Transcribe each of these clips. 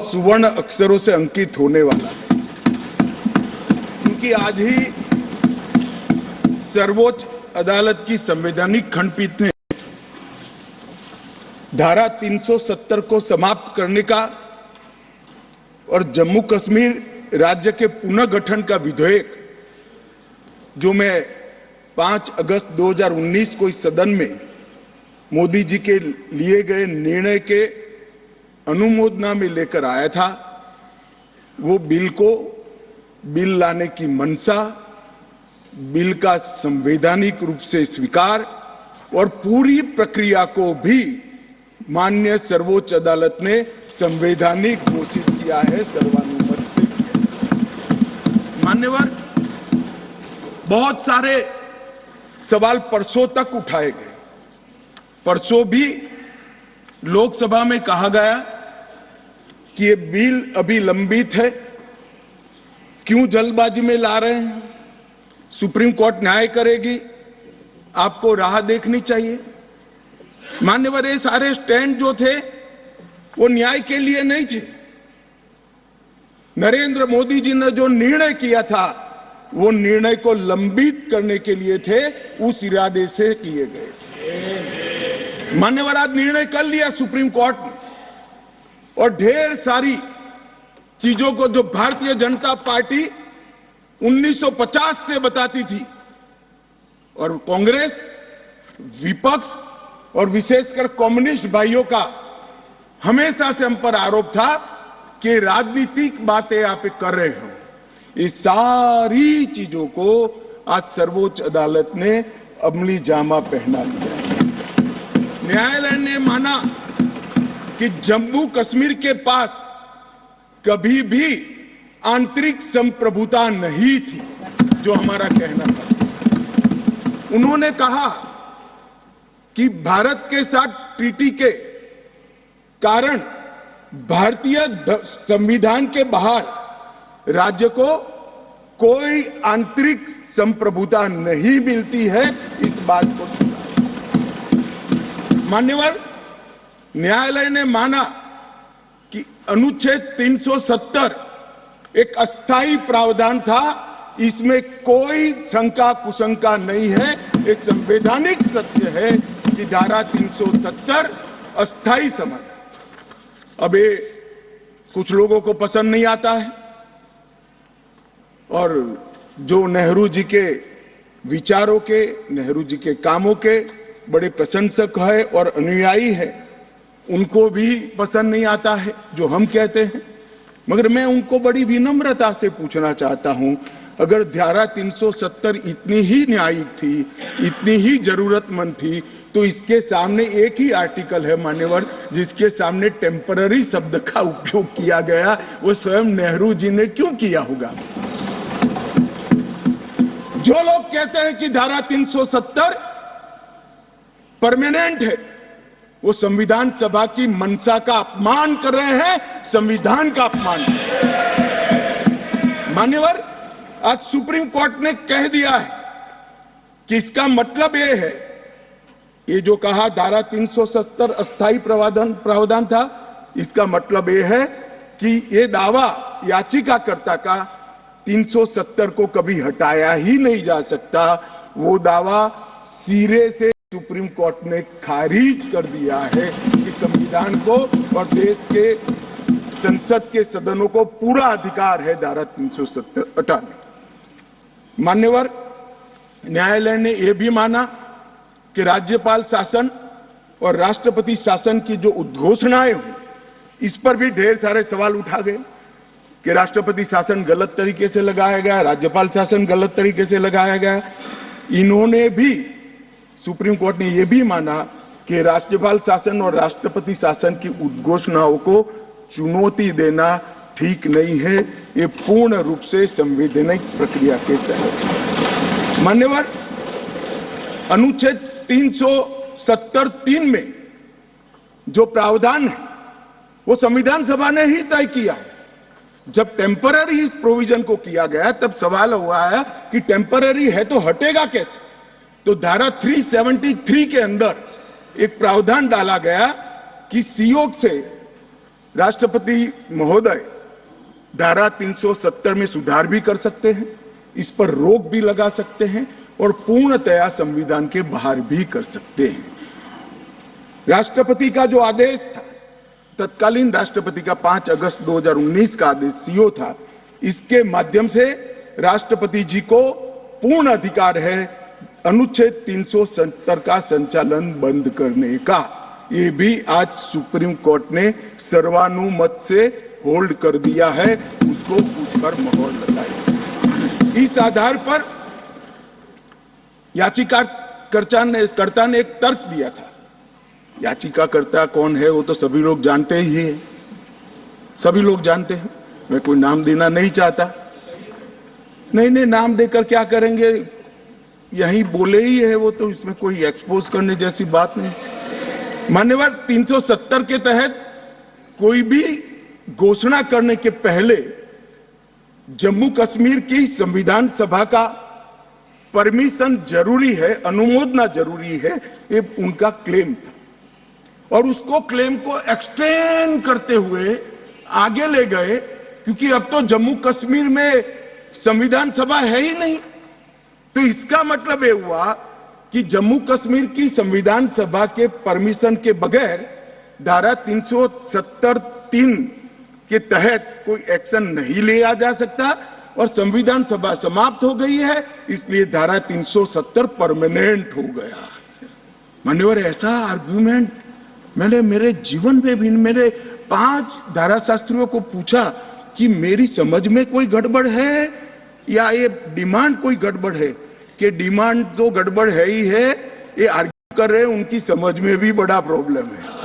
सुवर्ण अक्षरों से अंकित होने वाला है, क्योंकि आज ही सर्वोच्च अदालत की संवैधानिक खंडपीठ ने धारा 370 को समाप्त करने का और जम्मू कश्मीर राज्य के पुनर्गठन का विधेयक, जो मैं 5 अगस्त 2019 को इस सदन में मोदी जी के लिए गए निर्णय के अनुमोदना में लेकर आया था, वो बिल लाने की मंशा, बिल का संवैधानिक रूप से स्वीकार और पूरी प्रक्रिया को भी माननीय सर्वोच्च अदालत ने संवैधानिक घोषित किया है, सर्वानुमत से किया। मान्यवर, बहुत सारे सवाल परसों तक उठाए गए। परसों भी लोकसभा में कहा गया कि ये बिल अभी लंबित है, क्यों जल्दबाजी में ला रहे हैं, सुप्रीम कोर्ट न्याय करेगी, आपको राह देखनी चाहिए। मान्यवर, ये सारे स्टैंड जो थे वो न्याय के लिए नहीं थे। नरेंद्र मोदी जी ने जो निर्णय किया था वो निर्णय को लंबित करने के लिए थे, उस इरादे से किए गए थे। मान्यवर, आज निर्णय कर लिया सुप्रीम कोर्ट ने, और ढेर सारी चीजों को जो भारतीय जनता पार्टी 1950 से बताती थी, और कांग्रेस, विपक्ष और विशेषकर कम्युनिस्ट भाइयों का हमेशा से हम पर आरोप था कि राजनीतिक बातें आप कर रहे हो, इस सारी चीजों को आज सर्वोच्च अदालत ने अमली जामा पहना दिया। न्यायालय ने माना कि जम्मू कश्मीर के पास कभी भी आंतरिक संप्रभुता नहीं थी, जो हमारा कहना था। उन्होंने कहा कि भारत के साथ ट्रीटी के कारण भारतीय संविधान के बाहर राज्य को कोई आंतरिक संप्रभुता नहीं मिलती है, इस बात को सुना। मान्यवर, न्यायालय ने माना कि अनुच्छेद 370 एक अस्थायी प्रावधान था, इसमें कोई शंका कुशंका नहीं है, ये संवैधानिक सत्य है कि धारा 370 अस्थायी समाधान। अब ये कुछ लोगों को पसंद नहीं आता है, और जो नेहरू जी के विचारों के, नेहरू जी के कामों के बड़े प्रशंसक है और अनुयायी है, उनको भी पसंद नहीं आता है जो हम कहते हैं। मगर मैं उनको बड़ी विनम्रता से पूछना चाहता हूं, अगर धारा 370 इतनी ही न्यायिक थी, इतनी ही जरूरतमंद थी, तो इसके सामने एक ही आर्टिकल है मान्यवर, जिसके सामने टेम्पररी शब्द का उपयोग किया गया, वो स्वयं नेहरू जी ने क्यों किया होगा? जो लोग कहते हैं कि धारा 370 परमानेंट है, वो संविधान सभा की मंशा का अपमान कर रहे हैं, संविधान का अपमान कर रहे हैं। मान्यवर, आज सुप्रीम कोर्ट ने कह दिया है कि इसका मतलब यह है, ये जो कहा धारा 370 अस्थायी प्रावधान था, इसका मतलब यह है कि ये दावा याचिकाकर्ता का 370 को कभी हटाया ही नहीं जा सकता। वो दावा सिरे से सुप्रीम कोर्ट ने खारिज कर दिया है कि संविधान को और देश के संसद के सदनों को पूरा अधिकार है धारा 370 हटाने। मान्यवर, न्यायालय ने यह भी माना कि राज्यपाल शासन और राष्ट्रपति शासन की जो उद्घोषणाएं हुई, इस पर भी ढेर सारे सवाल उठा गए कि राष्ट्रपति शासन गलत तरीके से लगाया गया, राज्यपाल शासन गलत तरीके से लगाया गया। इन्होंने भी, सुप्रीम कोर्ट ने यह भी माना कि राज्यपाल शासन और राष्ट्रपति शासन की उद्घोषणाओं को चुनौती देना ठीक नहीं है, ये पूर्ण रूप से संवैधानिक प्रक्रिया के तहत। मान्यवर, अनुच्छेद 370(3) में जो प्रावधान है वो संविधान सभा ने ही तय किया है। जब टेम्पररी इस प्रोविजन को किया गया, तब सवाल हुआ है कि टेम्पररी है तो हटेगा कैसे? तो धारा 373 के अंदर एक प्रावधान डाला गया कि सीओ से राष्ट्रपति महोदय धारा 370 में सुधार भी कर सकते हैं, इस पर रोक भी लगा सकते हैं और पूर्णतया संविधान के बाहर भी कर सकते हैं। राष्ट्रपति का जो आदेश था, तत्कालीन राष्ट्रपति का 5 अगस्त 2019 का आदेश सीओ था, इसके माध्यम से राष्ट्रपति जी को पूर्ण अधिकार है अनुच्छेद 370 का संचालन बंद करने का। ये भी आज सुप्रीम कोर्ट ने सर्वानुमत से होल्ड कर दिया है, उसको उस पर मोहर लगाई। इस आधार पर याचिकाकर्ता ने एक तर्क दिया था। याचिकाकर्ता कौन है वो तो सभी लोग जानते ही हैं, सभी लोग जानते हैं, मैं कोई नाम देना नहीं चाहता। नहीं, नाम देकर क्या करेंगे, यही बोले ही है वो, तो इसमें कोई एक्सपोज करने जैसी बात नहीं। मान्यवर, 370 के तहत कोई भी घोषणा करने के पहले जम्मू कश्मीर की संविधान सभा का परमिशन जरूरी है, अनुमोदना जरूरी है, ये उनका क्लेम था। और उसको क्लेम को एक्सटेंड करते हुए आगे ले गए, क्योंकि अब तो जम्मू कश्मीर में संविधान सभा है ही नहीं। तो इसका मतलब ये हुआ कि जम्मू कश्मीर की संविधान सभा के परमिशन के बगैर धारा 370(3) के तहत कोई एक्शन नहीं लिया जा सकता और संविधान सभा समाप्त हो गई है, इसलिए धारा 370 परमानेंट हो गया। मान्यवर, ऐसा आर्गुमेंट मैंने मेरे जीवन में भी, मेरे 5 धाराशास्त्रियों को पूछा कि मेरी समझ में कोई गड़बड़ है या ये डिमांड कोई गड़बड़ है, कि डिमांड तो गड़बड़ है ही है, ये आर्ग्यू कर रहे हैं, उनकी समझ में भी बड़ा प्रॉब्लम है।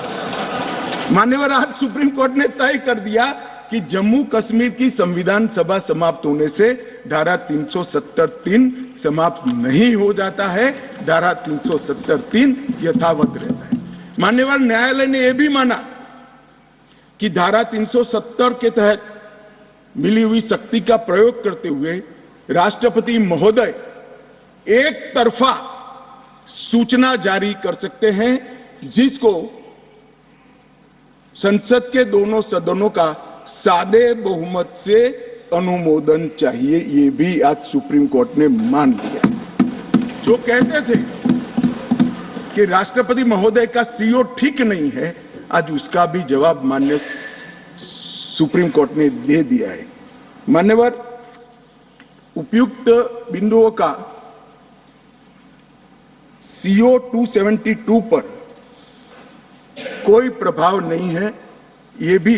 मान्यवर, आज सुप्रीम कोर्ट ने तय कर दिया कि जम्मू कश्मीर की संविधान सभा समाप्त होने से धारा 370(3) समाप्त नहीं हो जाता है, धारा 370(3) यथावत रहता है। मान्यवर, न्यायालय ने यह भी माना कि धारा 370 के तहत मिली हुई शक्ति का प्रयोग करते हुए राष्ट्रपति महोदय एक तरफा सूचना जारी कर सकते हैं, जिसको संसद के दोनों सदनों का सादे बहुमत से अनुमोदन चाहिए। ये भी आज सुप्रीम कोर्ट ने मान लिया। जो कहते थे कि राष्ट्रपति महोदय का सीओ ठीक नहीं है, आज उसका भी जवाब माननीय सुप्रीम कोर्ट ने दे दिया है। मान्यवर, उपयुक्त बिंदुओं का सीओ 272 पर कोई प्रभाव नहीं है, ये भी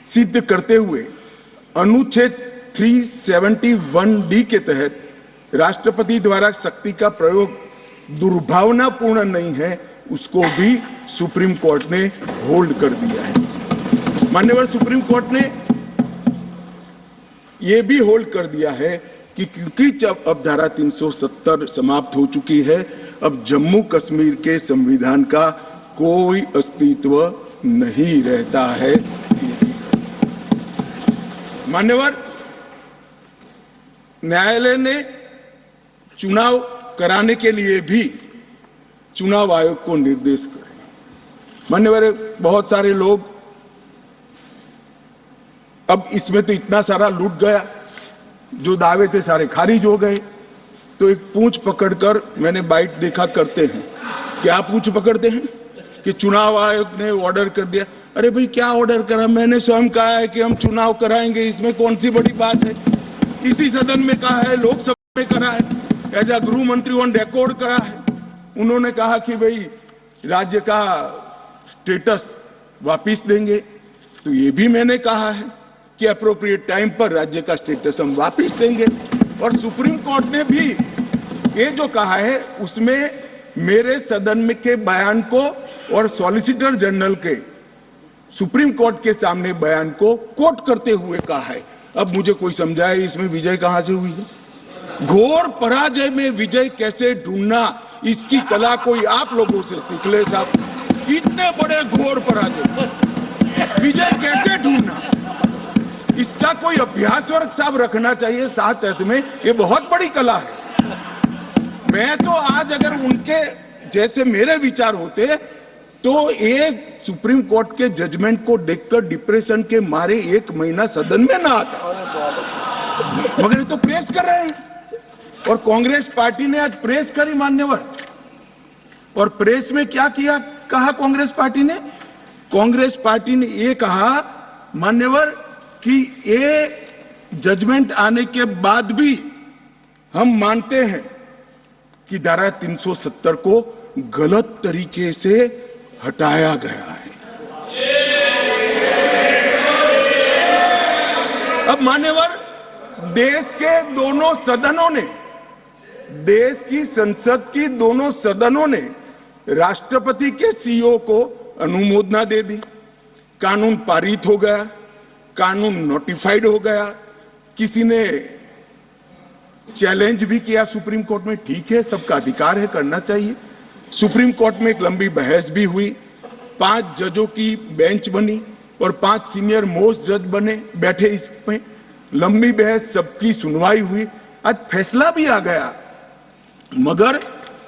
सिद्ध करते हुए अनुच्छेद 371(d) के तहत राष्ट्रपति द्वारा शक्ति का प्रयोग दुर्भावनापूर्ण नहीं है, उसको भी सुप्रीम कोर्ट ने होल्ड कर दिया है। मान्यवर, सुप्रीम कोर्ट ने यह भी होल्ड कर दिया है कि क्योंकि जब अब धारा 370 समाप्त हो चुकी है, अब जम्मू कश्मीर के संविधान का कोई अस्तित्व नहीं रहता है। मान्यवर, न्यायालय ने चुनाव कराने के लिए भी चुनाव आयोग को निर्देश करे। मान्यवर, बहुत सारे लोग, अब इसमें तो इतना सारा लूट गया, जो दावे थे सारे खारिज हो गए। तो एक पूंछ पकड़कर मैंने बाइट देखा करते हैं, क्या पूंछ पकड़ते हैं कि चुनाव आयोग ने ऑर्डर कर दिया। अरे भाई, क्या ऑर्डर करा? मैंने स्वयं कहा है कि हम चुनाव कराएंगे, इसमें कौन सी बड़ी बात है? इसी सदन में कहा है, लोकसभा में करा है, एज ए गृह मंत्री ऑन रिकॉर्ड करा है। उन्होंने कहा कि भाई राज्य का स्टेटस वापिस देंगे, तो ये भी मैंने कहा है कि अप्रोप्रिएट टाइम पर राज्य का स्टेटस हम वापिस देंगे। और सुप्रीम कोर्ट ने भी ये जो कहा है, उसमें मेरे सदन में के बयान को और सॉलिसिटर जनरल के सुप्रीम कोर्ट के सामने बयान को कोट करते हुए कहा है। अब मुझे कोई समझाए इसमें विजय कहां से हुई है? घोर पराजय में विजय कैसे ढूंढना, इसकी कला कोई आप लोगों से सीख ले साहब। इतने बड़े घोर पराजय, विजय कैसे ढूंढना, इसका कोई अभ्यास वर्ग साहब रखना चाहिए साथ अर्थ में। ये बहुत बड़ी कला है। मैं तो आज अगर उनके जैसे मेरे विचार होते तो एक सुप्रीम कोर्ट के जजमेंट को देखकर डिप्रेशन के मारे 1 महीना सदन में ना आता, मगर ये तो प्रेस कर रहे हैं। और कांग्रेस पार्टी ने आज प्रेस करी मान्यवर, और प्रेस में क्या किया, कहा कांग्रेस पार्टी ने, कांग्रेस पार्टी ने ये कहा मान्यवर कि ये जजमेंट आने के बाद भी हम मानते हैं कि धारा 370 को गलत तरीके से हटाया गया है। अब मान्यवर, देश के दोनों सदनों ने, देश की संसद की दोनों सदनों ने राष्ट्रपति के सीओ को अनुमोदना दे दी, कानून पारित हो गया, कानून नोटिफाइड हो गया, किसी ने चैलेंज भी किया सुप्रीम कोर्ट में, ठीक है, सबका अधिकार है, करना चाहिए। सुप्रीम कोर्ट में एक लंबी बहस भी हुई, 5 जजों की बेंच बनी और 5 सीनियर मोस्ट जज बने, बैठे इसमें, लंबी बहस, सबकी सुनवाई हुई, आज फैसला भी आ गया। मगर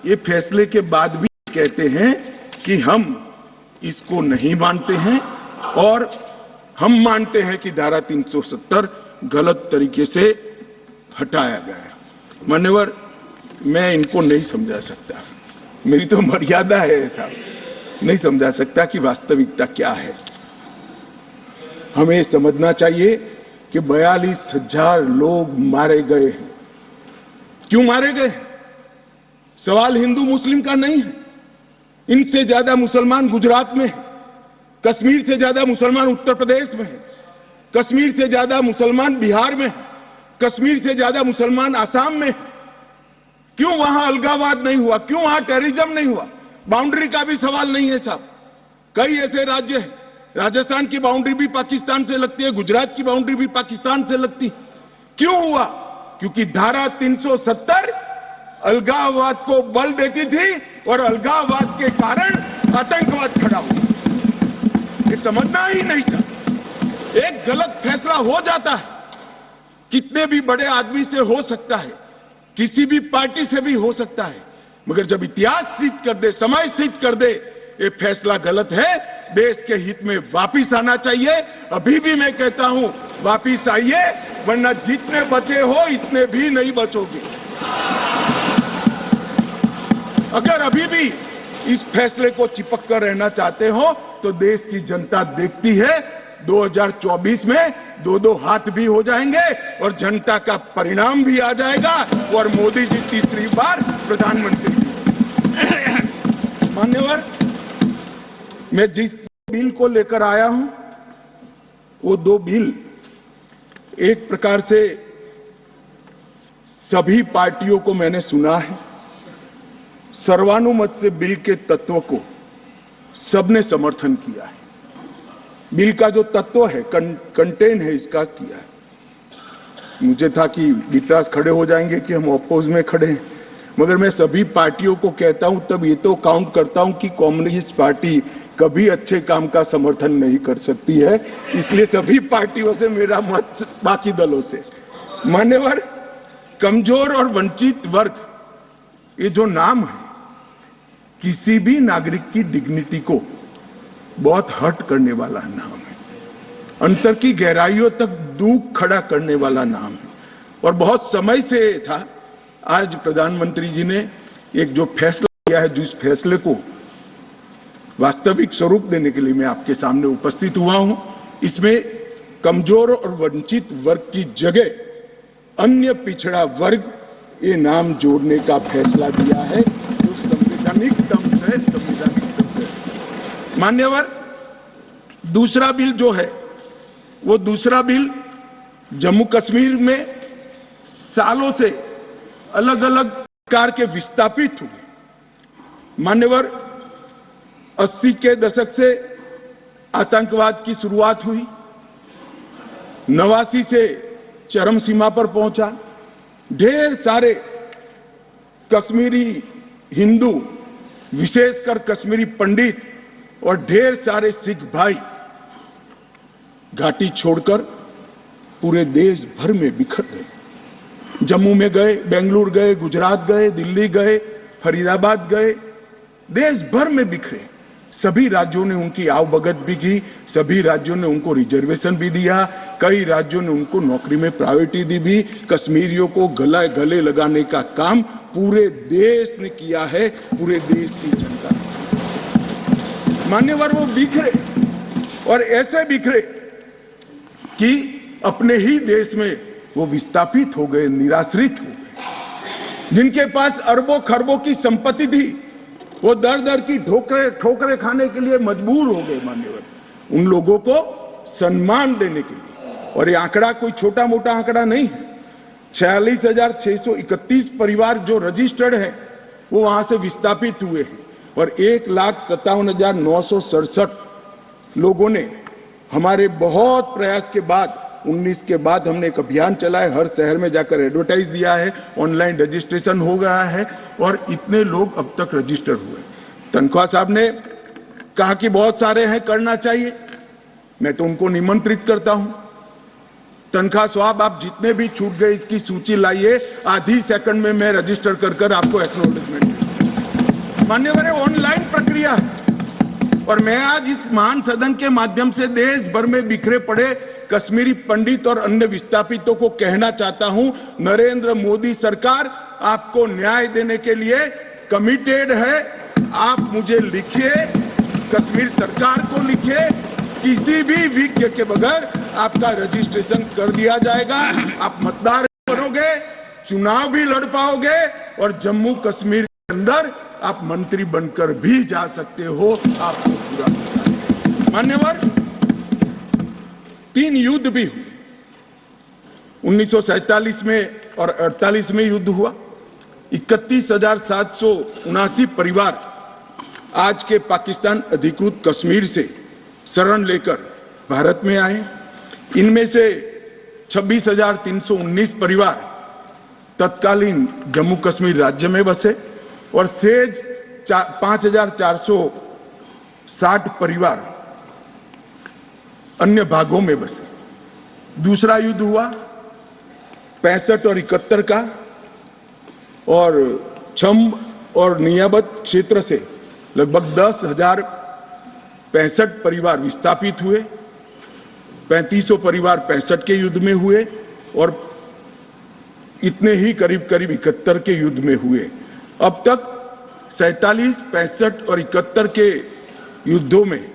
ये फैसले के बाद भी कहते हैं कि हम इसको नहीं मानते हैं और हम मानते हैं कि धारा 370 गलत तरीके से हटाया गया है। मान्यवर, मैं इनको नहीं समझा सकता, मेरी तो मर्यादा है ऐसा, नहीं समझा सकता कि वास्तविकता क्या है। हमें समझना चाहिए कि 42,000 लोग मारे गए हैं। क्यों मारे गए? सवाल हिंदू मुस्लिम का नहीं है। इनसे ज्यादा मुसलमान गुजरात में है, कश्मीर से ज्यादा मुसलमान उत्तर प्रदेश में है, कश्मीर से ज्यादा मुसलमान बिहार में है, कश्मीर से ज्यादा मुसलमान आसाम में है। क्यों वहां अलगाववाद नहीं हुआ? क्यों वहां टेररिज्म नहीं हुआ? बाउंड्री का भी सवाल नहीं है साहब। कई ऐसे राज्य हैं, राजस्थान की बाउंड्री भी पाकिस्तान से लगती है, गुजरात की बाउंड्री भी पाकिस्तान से लगती है। क्यों हुआ? क्योंकि धारा 370 अलगाववाद को बल देती थी और अलगाववाद के कारण आतंकवाद खड़ा हुआ। ये समझना ही नहीं चाहते। एक गलत फैसला हो जाता है, कितने भी बड़े आदमी से हो सकता है, किसी भी पार्टी से भी हो सकता है, मगर जब इतिहास सिद्ध कर दे, समय सिद्ध कर दे ये फैसला गलत है, देश के हित में वापिस आना चाहिए। अभी भी मैं कहता हूं, वापिस आइए, वरना जितने बचे हो इतने भी नहीं बचोगे। अगर अभी भी इस फैसले को चिपक कर रहना चाहते हो तो देश की जनता देखती है, 2024 में 2-2 हाथ भी हो जाएंगे और जनता का परिणाम भी आ जाएगा और मोदी जी तीसरी बार प्रधानमंत्री। मान्यवर, मैं जिस बिल को लेकर आया हूं वो 2 बिल एक प्रकार से सभी पार्टियों को मैंने सुना है, सर्वानुमत से बिल के तत्व को सबने समर्थन किया है। बिल का जो तत्व है, कंटेन है, इसका किया है। मुझे था कि गिटास खड़े हो जाएंगे कि हम अपोज में खड़े हैं, मगर मैं सभी पार्टियों को कहता हूं, तब ये तो काउंट करता हूं कि कम्युनिस्ट पार्टी कभी अच्छे काम का समर्थन नहीं कर सकती है, इसलिए सभी पार्टियों से मेरा मत बाकी दलों से। मान्यवर, कमजोर और वंचित वर्ग, ये जो नाम है, किसी भी नागरिक की डिग्निटी को बहुत हर्ट करने वाला नाम है, अंतर की गहराइयों तक दुख खड़ा करने वाला नाम है और बहुत समय से था। आज प्रधानमंत्री जी ने एक जो फैसला किया है, जिस फैसले को वास्तविक स्वरूप देने के लिए मैं आपके सामने उपस्थित हुआ हूं, इसमें कमजोर और वंचित वर्ग की जगह अन्य पिछड़ा वर्ग ये नाम जोड़ने का फैसला दिया है, जो संवैधानिक ढंग से संवैधानिक शब्द है। मान्यवर, दूसरा बिल जो है, वो दूसरा बिल जम्मू कश्मीर में सालों से अलग अलग प्रकार के विस्थापित हुए। मान्यवर, 80 के दशक से आतंकवाद की शुरुआत हुई, 89 से चरम सीमा पर पहुंचा। ढेर सारे कश्मीरी हिंदू, विशेषकर कश्मीरी पंडित और ढेर सारे सिख भाई घाटी छोड़कर पूरे देश भर में बिखर गए। जम्मू में गए, बेंगलुरु गए, गुजरात गए, दिल्ली गए, फरीदाबाद गए, देश भर में बिखरे। सभी राज्यों ने उनकी आवभगत भी की, सभी राज्यों ने उनको रिजर्वेशन भी दिया, कई राज्यों ने उनको नौकरी में प्रायोरिटी दी भी। कश्मीरियों को गले लगाने का काम पूरे देश ने किया है, पूरे देश की जनता ने। मान्यवर, वो बिखरे और ऐसे बिखरे कि अपने ही देश में वो विस्थापित हो गए, निराश्रित हो गए। जिनके पास अरबों खरबों की संपत्ति थी, वो दर दर की ठोकरे खाने के लिए मजबूर हो गए। मान्यवर, उन लोगों को सम्मान देने के लिए, और ये आंकड़ा कोई छोटा मोटा आंकड़ा नहीं है, 46,631 परिवार जो रजिस्टर्ड है वो वहां से विस्थापित हुए हैं, और 1,57,967 लोगों ने हमारे बहुत प्रयास के बाद 19 के बाद हमने एक अभियान चलाया, हर शहर में जाकर एडवर्टाइज दिया है, ऑनलाइन रजिस्ट्रेशन हो गया है, और इतने लोग अब तक रजिस्टर्ड हुए। तनख्वाह साहब ने कहा कि बहुत सारे हैं, करना चाहिए। मैं तो उनको निमंत्रित करता हूं, तनख्वाह साहब आप जितने भी छूट गए इसकी सूची लाइए, आधी सेकंड में मैं रजिस्टर कर आपको एक्नॉलेजमेंट। मान्यवर, ऑनलाइन प्रक्रिया है, और मैं आज इस महान सदन के माध्यम से देश भर में बिखरे पड़े कश्मीरी पंडित और अन्य विस्थापितों को कहना चाहता हूं, नरेंद्र मोदी सरकार आपको न्याय देने के लिए कमिटेड है। आप मुझे लिखिए, कश्मीर सरकार को लिखिए, किसी भी विज्ञ के बगैर आपका रजिस्ट्रेशन कर दिया जाएगा। आप मतदान करोगे, चुनाव भी लड़ पाओगे, और जम्मू कश्मीर के अंदर आप मंत्री बनकर भी जा सकते हो। आपको पूरा। मान्यवर, 3 युद्ध भी हुए, 1947 में और 48 में युद्ध हुआ। 31,779 परिवार आज के पाकिस्तान अधिकृत कश्मीर से शरण लेकर भारत में आए। इनमें से 26,319 परिवार तत्कालीन जम्मू कश्मीर राज्य में बसे, और शेष 5,460 परिवार अन्य भागों में बसे। दूसरा युद्ध हुआ 65 और 71 का, और छम्ब और नियाबत क्षेत्र से लगभग 10,065 परिवार विस्थापित हुए। 3500 परिवार 65 के युद्ध में हुए, और इतने ही करीब 71 के युद्ध में हुए। अब तक 47, 65 और 71 के युद्धों में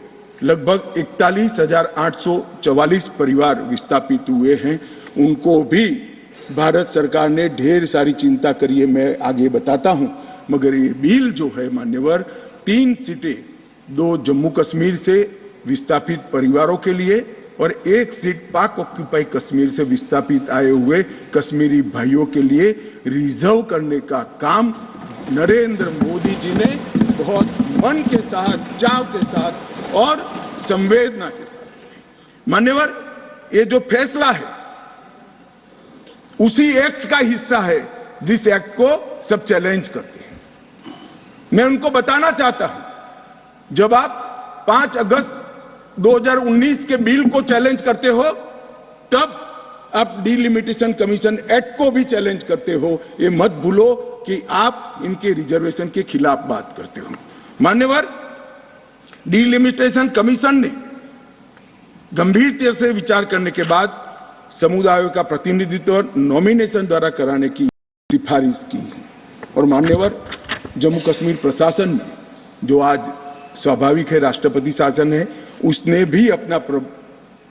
लगभग 41,844 परिवार विस्थापित हुए हैं। उनको भी भारत सरकार ने ढेर सारी चिंता करी है, मैं आगे बताता हूं। मगर ये बिल जो है मान्यवर, 3 सीटें, 2 जम्मू कश्मीर से विस्थापित परिवारों के लिए और 1 सीट पाक ऑक्यूपाई कश्मीर से विस्थापित आए हुए कश्मीरी भाइयों के लिए रिजर्व करने का काम नरेंद्र मोदी जी ने बहुत मन के साथ, चाव के साथ और संवेदना के साथ किया। मान्यवर, ये जो फैसला है उसी एक्ट का हिस्सा है जिस एक्ट को सब चैलेंज करते हैं। मैं उनको बताना चाहता हूं, जब आप 5 अगस्त 2019 के बिल को चैलेंज करते हो, तब आप डिलिमिटेशन कमीशन एक्ट को भी चैलेंज करते हो। ये मत भूलो कि आप इनके रिजर्वेशन के खिलाफ बात करते हो। मान्यवर, डिलिमिटेशन कमीशन ने गंभीरता से विचार करने के बाद समुदायों का प्रतिनिधित्व नॉमिनेशन द्वारा कराने की सिफारिश की है। और मान्यवर, जम्मू कश्मीर प्रशासन ने, जो आज स्वाभाविक है राष्ट्रपति शासन है, उसने भी अपना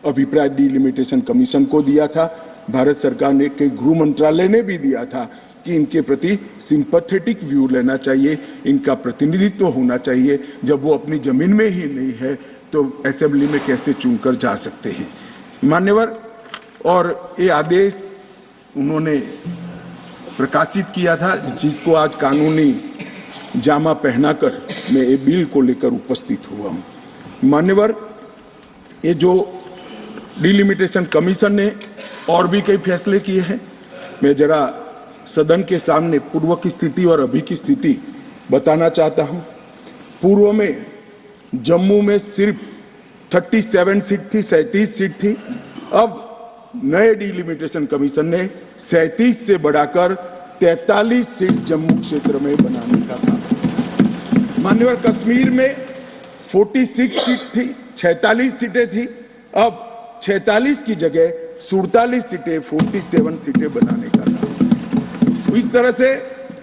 अभिप्राय डिलिमिटेशन कमीशन को दिया था। भारत सरकार ने के गृह मंत्रालय ने भी दिया था कि इनके प्रति सिंपैथेटिक व्यू लेना चाहिए, इनका प्रतिनिधित्व होना चाहिए। जब वो अपनी जमीन में ही नहीं है तो असेंबली में कैसे चुनकर जा सकते हैं। मान्यवर, और ये आदेश उन्होंने प्रकाशित किया था, जिसको आज कानूनी जामा पहनाकर मैं ये बिल को लेकर उपस्थित हुआ हूँ। मान्यवर, ये जो डिलिमिटेशन कमीशन ने और भी कई फैसले किए हैं, मैं जरा सदन के सामने पूर्व की स्थिति और अभी की स्थिति बताना चाहता हूं। पूर्व में जम्मू में सिर्फ 37 सीट थी, 37 सीट थी। अब नए डिलिमिटेशन कमीशन ने 37 से बढ़ाकर 43 सीट जम्मू क्षेत्र में बनाने का काम। मान्यवर, कश्मीर में 46 सीट थी, 46 सीटें थी, अब 46 की जगह 47 सीटें, 47 सीटें बनाने का था। इस तरह से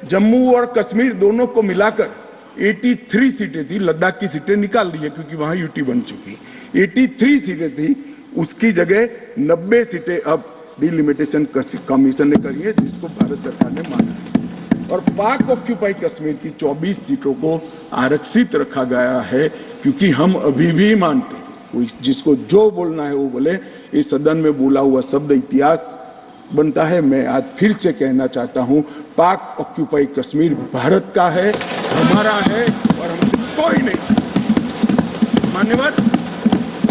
जम्मू और कश्मीर दोनों को मिलाकर 83 सीटें थी। लद्दाख की सीटें निकाल दी है क्योंकि वहां यूटी बन चुकी। 83 सीटें थी, उसकी जगह 90 सीटें अब डिलिमिटेशन कमीशन ने करी है, जिसको भारत सरकार ने माना है। और पाक ऑक्यूपाई कश्मीर की 24 सीटों को आरक्षित रखा गया है, क्योंकि हम अभी भी मानते हैं, कोई जिसको जो बोलना है वो बोले, इस सदन में बोला हुआ शब्द इतिहास बनता है। मैं आज फिर से कहना चाहता हूं, पाक ऑक्यूपाई कश्मीर भारत का है, हमारा है, और हमसे कोई नहीं चाहता। मान्यवर,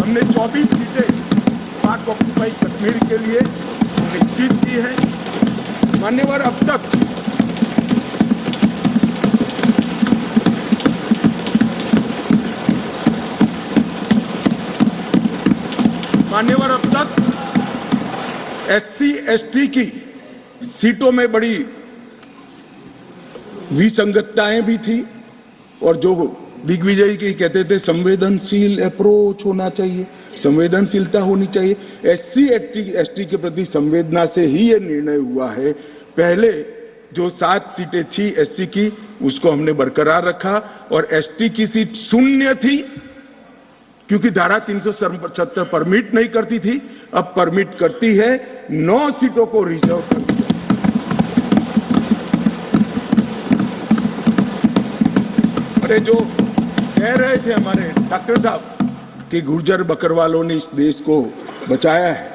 हमने 24 सीटें पाक ऑक्यूपाई कश्मीर के लिए सुनिश्चित की है। मान्यवर, अब तक SC ST की सीटों में बड़ी विसंगतताएं भी थी, और जो दिग्विजय की कहते थे संवेदनशील अप्रोच होना चाहिए, संवेदनशीलता होनी चाहिए। SC ST के प्रति संवेदना से ही ये निर्णय हुआ है। पहले जो 7 सीटें थी SC की, उसको हमने बरकरार रखा, और ST की सीट शून्य थी, क्योंकि धारा 377 परमिट नहीं करती थी, अब परमिट करती है। 9 सीटों को रिजर्व कर दिया। अरे जो कह रहे थे हमारे डॉक्टर साहब कि गुर्जर बकरवालों ने इस देश को बचाया है,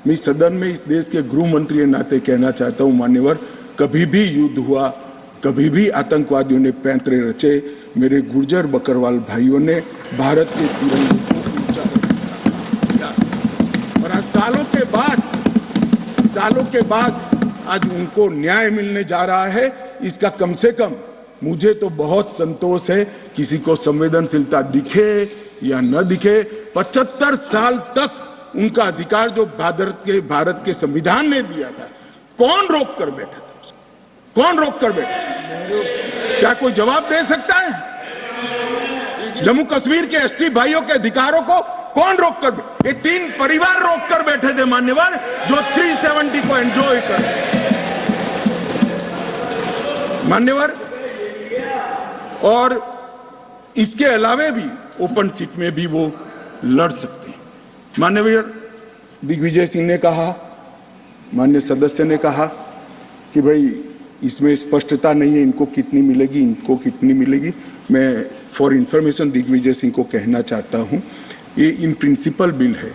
मैं सदन में इस देश के गृह मंत्री के नाते कहना चाहता हूं, मान्यवर, कभी भी युद्ध हुआ, कभी भी आतंकवादियों ने पैंतरे रचे, मेरे गुर्जर बकरवाल भाइयों ने भारत के तिरंगे को ऊंचा रखा। और आज सालों के बाद आज उनको न्याय मिलने जा रहा है। इसका कम से कम मुझे तो बहुत संतोष है। किसी को संवेदनशीलता दिखे या न दिखे, 75 साल तक उनका अधिकार जो भारत के संविधान ने दिया था, कौन रोक कर बैठा था उसको? कौन रोक कर बैठा था? क्या कोई जवाब दे सकता है? जम्मू कश्मीर के ST भाइयों के अधिकारों को कौन रोक कर? ये 3 परिवार रोक कर बैठे थे मान्यवर, जो 370 को एंजॉय कर रहे थे मान्यवर। और इसके अलावे भी ओपन सीट में भी वो लड़ सकते हैं। माननीय दिग्विजय सिंह ने कहा, माननीय सदस्य ने कहा कि भाई इसमें स्पष्टता नहीं है, इनको कितनी मिलेगी, इनको कितनी मिलेगी। मैं फॉर इंफॉर्मेशन दिग्विजय सिंह को कहना चाहता हूं, ये इन प्रिंसिपल बिल है।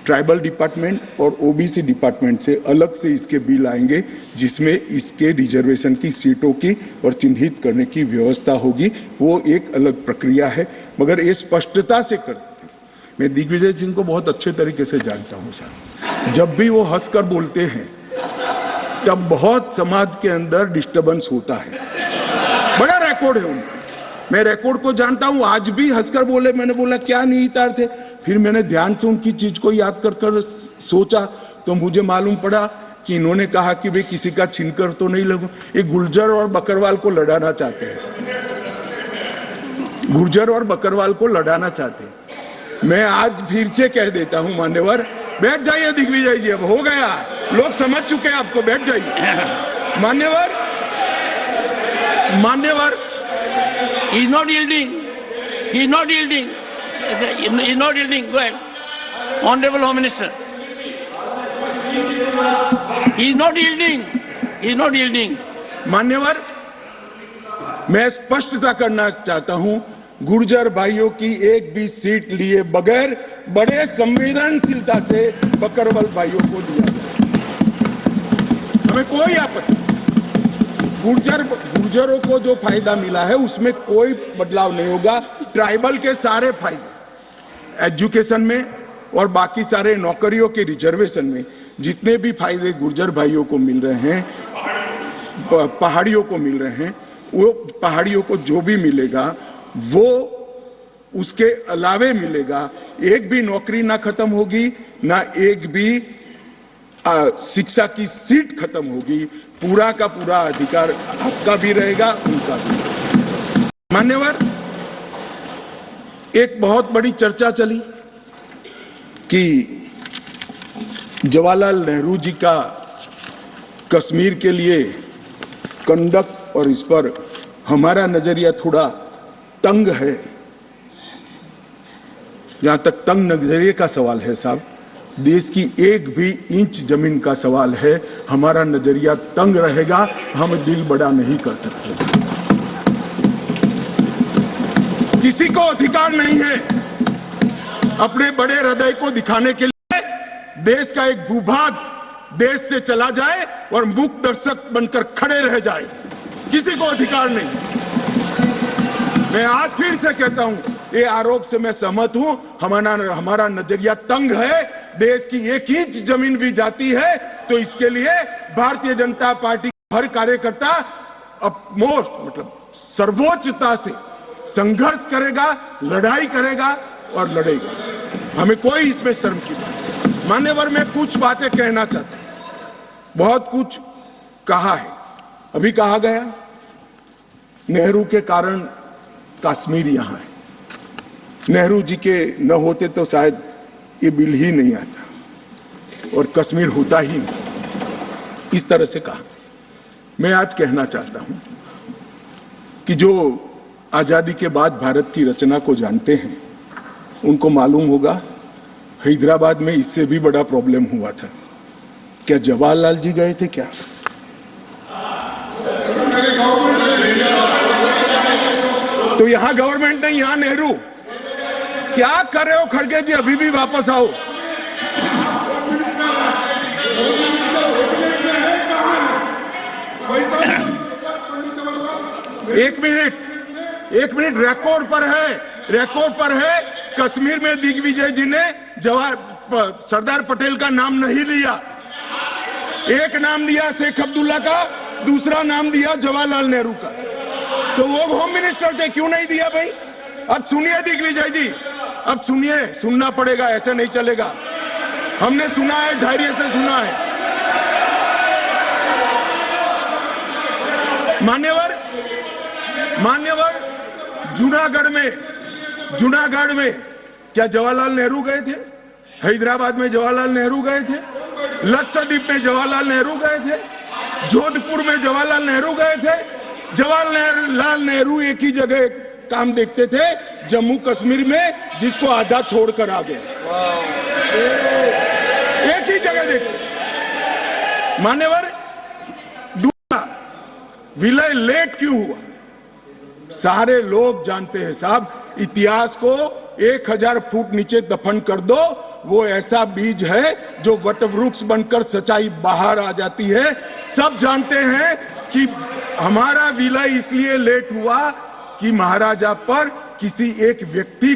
ट्राइबल डिपार्टमेंट और OBC डिपार्टमेंट से अलग से इसके बिल आएंगे, जिसमें इसके रिजर्वेशन की सीटों की और चिन्हित करने की व्यवस्था होगी। वो एक अलग प्रक्रिया है, मगर ये स्पष्टता से कर देते हैं। मैं दिग्विजय सिंह को बहुत अच्छे तरीके से जानता हूँ साहब, जब भी वो हंसकर बोलते हैं तब बहुत समाज के अंदर डिस्टर्बेंस होता है। बड़ा रिकॉर्ड है उनका, मैं रिकॉर्ड को जानता हूं। आज भी हंसकर बोले, मैंने बोला क्या निहितार्थ थे, फिर मैंने ध्यान से उनकी चीज को याद कर सोचा, तो मुझे मालूम पड़ा कि इन्होंने कहा कि भाई किसी का छीनकर तो नहीं लगू। ये गुर्जर और बकरवाल को लड़ाना चाहते हैं, गुर्जर और बकरवाल को लड़ाना चाहते हैं। मैं आज फिर से कह देता हूं मान्यवर, बैठ जाइए दिग्विजय जी, अब हो गया, लोग समझ चुके हैं आपको, बैठ जाइए। मान्यवर He is not yielding. He is not yielding. He is not yielding. Go ahead. Honorable Home Minister. He is not yielding. He is not yielding. मान्यवर, मैं स्पष्टता करना चाहता हूं, गुर्जर भाइयों की एक भी सीट लिए बगैर बड़े संवेदनशीलता से बकरवाल भाइयों को दिया जाए, हमें कोई आपत्ति। गुर्जरों को जो फायदा मिला है उसमें कोई बदलाव नहीं होगा। ट्राइबल के सारे फायदे एजुकेशन में और बाकी सारे नौकरियों के रिजर्वेशन में जितने भी फायदे गुर्जर भाइयों को मिल रहे हैं, पहाड़ियों को मिल रहे हैं, वो पहाड़ियों को जो भी मिलेगा वो उसके अलावे मिलेगा। एक भी नौकरी ना खत्म होगी, ना एक भी शिक्षा की सीट खत्म होगी। पूरा का पूरा अधिकार आपका भी रहेगा, उनका भी। मान्यवर, एक बहुत बड़ी चर्चा चली कि जवाहरलाल नेहरू जी का कश्मीर के लिए कंडक्ट और इस पर हमारा नजरिया थोड़ा तंग है। जहां तक तंग नजरिए का सवाल है साहब, देश की एक भी इंच जमीन का सवाल है, हमारा नजरिया तंग रहेगा, हम दिल बड़ा नहीं कर सकते। किसी को अधिकार नहीं है अपने बड़े हृदय को दिखाने के लिए देश का एक भूभाग देश से चला जाए और मूक दर्शक बनकर खड़े रह जाए, किसी को अधिकार नहीं। मैं आज फिर से कहता हूं, ये आरोप से मैं सहमत हूं, हमारा नजरिया तंग है। देश की एक इंच जमीन भी जाती है तो इसके लिए भारतीय जनता पार्टी हर कार्यकर्ता सर्वोच्चता से संघर्ष करेगा, लड़ाई करेगा और लड़ेगा। हमें कोई इसमें शर्म की बात नहीं। मान्यवर, मैं कुछ बातें कहना चाहता हूं। बहुत कुछ कहा है, अभी कहा गया नेहरू के कारण कश्मीर यहां है, नेहरू जी के न होते तो शायद ये बिल ही नहीं आता और कश्मीर होता ही नहीं। इस तरह से कहा। मैं आज कहना चाहता हूं कि जो आजादी के बाद भारत की रचना को जानते हैं उनको मालूम होगा हैदराबाद में इससे भी बड़ा प्रॉब्लम हुआ था। क्या जवाहरलाल जी गए थे क्या? तो यहां गवर्नमेंट नहीं, यहां नेहरू। क्या कर रहे हो खड़गे जी? अभी भी वापस आओ। एक मिनट रिकॉर्ड पर है कश्मीर में दिग्विजय जी ने सरदार पटेल का नाम नहीं लिया। एक नाम दिया शेख अब्दुल्ला का, दूसरा नाम दिया जवाहरलाल नेहरू का। तो वो होम मिनिस्टर थे, क्यों नहीं दिया भाई? अब सुनिए दिग्विजय जी, अब सुनिए, सुनना पड़ेगा, ऐसे नहीं चलेगा। हमने सुना है, धैर्य से सुना है। मान्यवर, जूनागढ़ में क्या जवाहरलाल नेहरू गए थे? हैदराबाद में जवाहरलाल नेहरू गए थे? लक्षद्वीप में जवाहरलाल नेहरू गए थे? जोधपुर में जवाहरलाल नेहरू गए थे? जवाहरलाल नेहरू एक ही जगह काम देखते थे, जम्मू कश्मीर में, जिसको आधा छोड़कर आ गए। एक ही जगह देखते। मान्यवर, दूसरा विलय लेट क्यों हुआ? सारे लोग जानते हैं साहब, इतिहास को 1000 फुट नीचे दफन कर दो, वो ऐसा बीज है जो वटवृक्ष बनकर सच्चाई बाहर आ जाती है। सब जानते हैं कि हमारा विलय इसलिए लेट हुआ कि महाराजा पर किसी एक व्यक्ति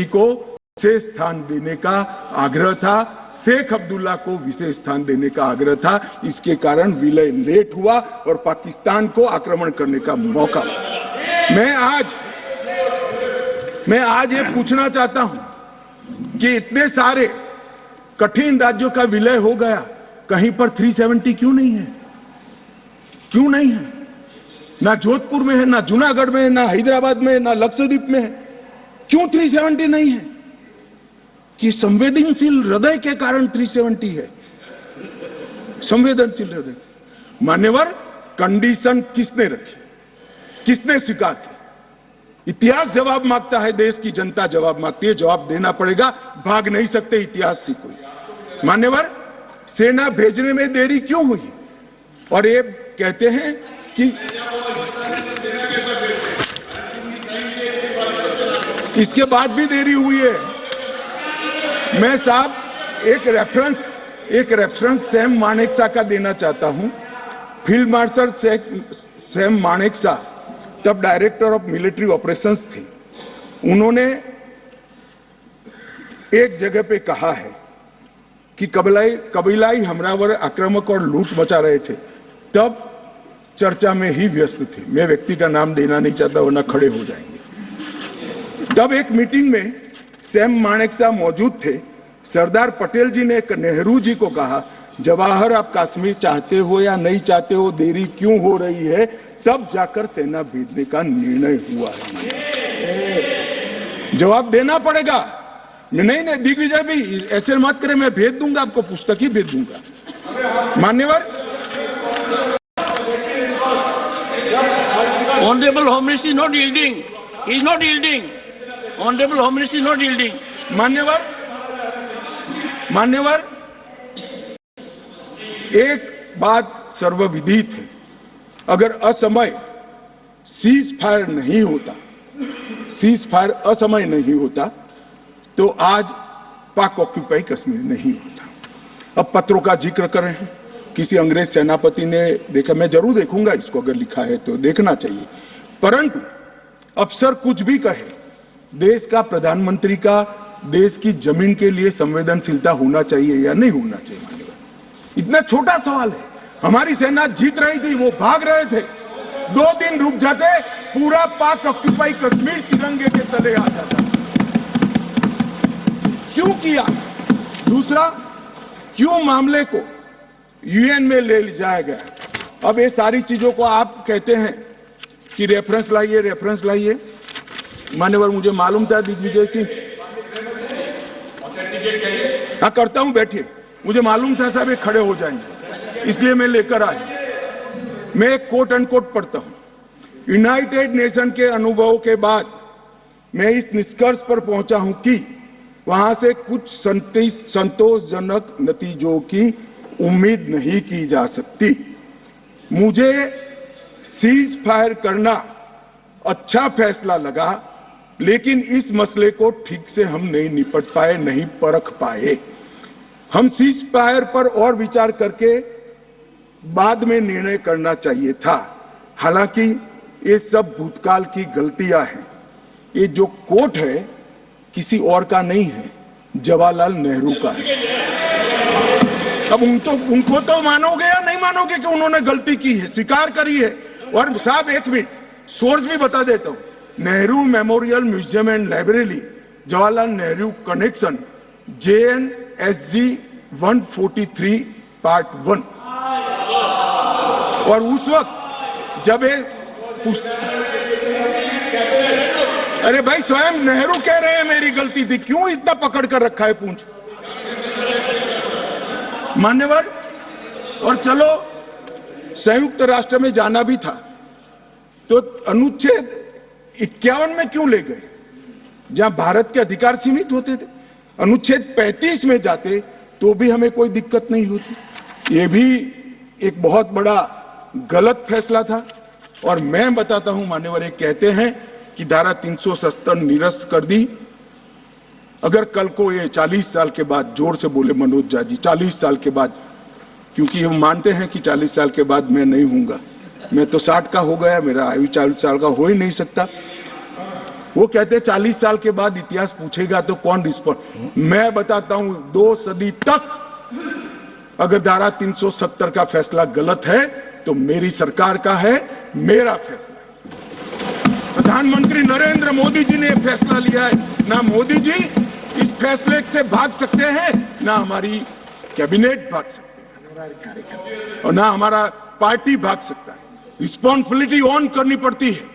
को विशेष स्थान देने का आग्रह था, शेख अब्दुल्ला को विशेष स्थान देने का आग्रह था। इसके कारण विलय लेट हुआ और पाकिस्तान को आक्रमण करने का मौका। मैं आज ये पूछना चाहता हूं कि इतने सारे कठिन राज्यों का विलय हो गया, कहीं पर 370 क्यों नहीं है? क्यों नहीं है? ना जोधपुर में है, ना जूनागढ़ में है, ना हैदराबाद में है, ना लक्षद्वीप में है। क्यों 370 नहीं है? कि संवेदनशील हृदय के कारण 370 है। संवेदनशील हृदय। मान्यवर, कंडीशन किसने रखी? किसने स्वीकार की? इतिहास जवाब मांगता है, देश की जनता जवाब मांगती है, जवाब देना पड़ेगा, भाग नहीं सकते इतिहास से कोई। मान्यवर, सेना भेजने में देरी क्यों हुई? और ये कहते हैं कि इसके बाद भी देरी हुई है। मैं साहब एक रेफरेंस सैम मानेकशॉ का देना चाहता हूं। फील्ड मार्शल सैम मानेकशॉ तब डायरेक्टर ऑफ मिलिट्री ऑपरेशंस थे। उन्होंने एक जगह पे कहा है कि कबीलाई हमलावर आक्रामक और लूट मचा रहे थे, तब चर्चा में ही व्यस्त थे। मैं व्यक्ति का नाम देना नहीं चाहता वरना खड़े हो जाएंगे। तब एक मीटिंग में सैम मानेकशॉ मौजूद थे। सरदार पटेल जी ने नेहरू जी को कहा, जवाहर आप कश्मीर चाहते हो या नहीं चाहते हो, देरी क्यों हो रही है? तब जाकर सेना भेजने का निर्णय हुआ है। जवाब देना पड़ेगा। नहीं दिग्विजय भी ऐसे मत करे, मैं भेज दूंगा आपको, पुस्तक ही भेज दूंगा। मान्यवर, Honorable Home Minister is not yielding. He is not yielding. Honorable Home Minister is not yielding. मान्यवर, एक बात सर्वविदित है, अगर असमय सीज फायर नहीं होता, सीज फायर असमय नहीं होता तो आज पाक ऑक्यूपाई कश्मीर नहीं होता। अब पत्रों का जिक्र कर रहे हैं, किसी अंग्रेज सेनापति ने देखा, मैं जरूर देखूंगा इसको, अगर लिखा है तो देखना चाहिए, परंतु अफसर कुछ भी कहे, देश का प्रधानमंत्री का देश की जमीन के लिए संवेदनशीलता होना चाहिए या नहीं होना चाहिए? मान्यवर, इतना छोटा सवाल है। हमारी सेना जीत रही थी, वो भाग रहे थे, 2 दिन रुक जाते, पूरा पाक ऑक्यूपाई कश्मीर तिरंगे के तले आ जाता। क्यों किया? दूसरा, क्यों मामले को यूएन में ले जाया गया? अब ये सारी चीजों को आप कहते हैं कि रेफरेंस लाइए, रेफरेंस लाइए। मान्यवर, मुझे मालूम था दिग्विजय सिंह, हाँ करता हूं, बैठिए, मुझे मालूम था साहब ये खड़े हो जाएंगे, इसलिए मैं लेकर आया। मैं एक कोट अनकोट पढ़ता हूं। यूनाइटेड नेशन के अनुभव के बाद मैं इस निष्कर्ष पर पहुंचा हूं कि वहां से कुछ संतोषजनक नतीजों की उम्मीद नहीं की जा सकती। मुझे सीज फायर करना अच्छा फैसला लगा, लेकिन इस मसले को ठीक से हम नहीं निपट पाए, नहीं परख पाए। हम सीज फायर पर और विचार करके बाद में निर्णय करना चाहिए था। हालांकि ये सब भूतकाल की गलतियां हैं। ये जो कोट है किसी और का नहीं है, जवाहरलाल नेहरू का है। अब उनको तो मानोगे या नहीं मानोगे कि उन्होंने गलती की है, स्वीकार करी है। और साहब एक मिनट, सोर्स भी बता देता हूं, Nehru memorial museum and library, Jawaharlal Nehru connection, JNSG 143 part 1। और उस वक्त जब ये अरे भाई, स्वयं नेहरू कह रहे हैं मेरी गलती थी, क्यों इतना पकड़ कर रखा है पूंछ? मान्यवर, और चलो संयुक्त राष्ट्र में जाना भी था तो अनुच्छेद 51 में क्यों ले गए, जहां भारत के अधिकार सीमित होते थे? अनुच्छेद 35 में जाते तो भी हमें कोई दिक्कत नहीं होती। ये भी एक बहुत बड़ा गलत फैसला था। और मैं बताता हूं मान्यवर, एक कहते हैं कि धारा 370 निरस्त कर दी। अगर कल को ये 40 साल के बाद, जोर से बोले मनोज झा जी, 40 साल के बाद, क्योंकि हम मानते हैं कि 40 साल के बाद मैं नहीं हूंगा, मैं तो 60 का हो गया, मेरा आयु 40 साल का हो ही नहीं सकता। वो कहते हैं 40 साल के बाद इतिहास पूछेगा तो कौन रिस्पॉन्ड? मैं बताता हूं, 2 सदी तक अगर धारा 370 का फैसला गलत है तो मेरी सरकार का है, मेरा फैसला है। प्रधानमंत्री नरेंद्र मोदी जी ने फैसला लिया है। ना मोदी जी इस फैसले से भाग सकते हैं, ना हमारी कैबिनेट भाग सकते हैं, हमारे कार्यकर्ता, और ना हमारा पार्टी भाग सकता है। रिस्पॉन्सिबिलिटी ऑन करनी पड़ती है।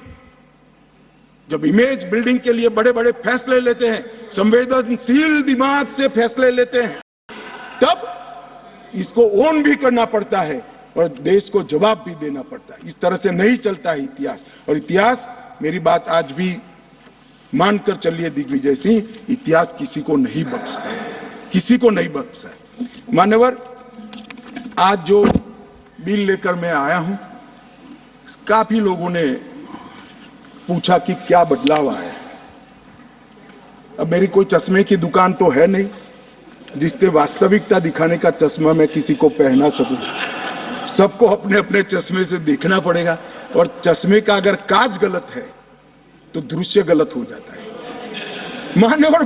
जब इमेज बिल्डिंग के लिए बड़े बड़े फैसले लेते हैं, संवेदनशील दिमाग से फैसले लेते हैं, तब इसको ऑन भी करना पड़ता है और देश को जवाब भी देना पड़ता है। इस तरह से नहीं चलता है इतिहास। और इतिहास, मेरी बात आज भी मानकर चलिए दिग्विजय सिंह, इतिहास किसी को नहीं बख्शता है, किसी को नहीं बख्शता है। मान्यवर, आज जो बिल लेकर मैं आया हूं, काफी लोगों ने पूछा कि क्या बदलाव आया। अब मेरी कोई चश्मे की दुकान तो है नहीं जिससे वास्तविकता दिखाने का चश्मा मैं किसी को पहना सकूं। सबको अपने अपने चश्मे से देखना पड़ेगा, और चश्मे का अगर कांच गलत है तो दृश्य गलत हो जाता है। मान्यवर,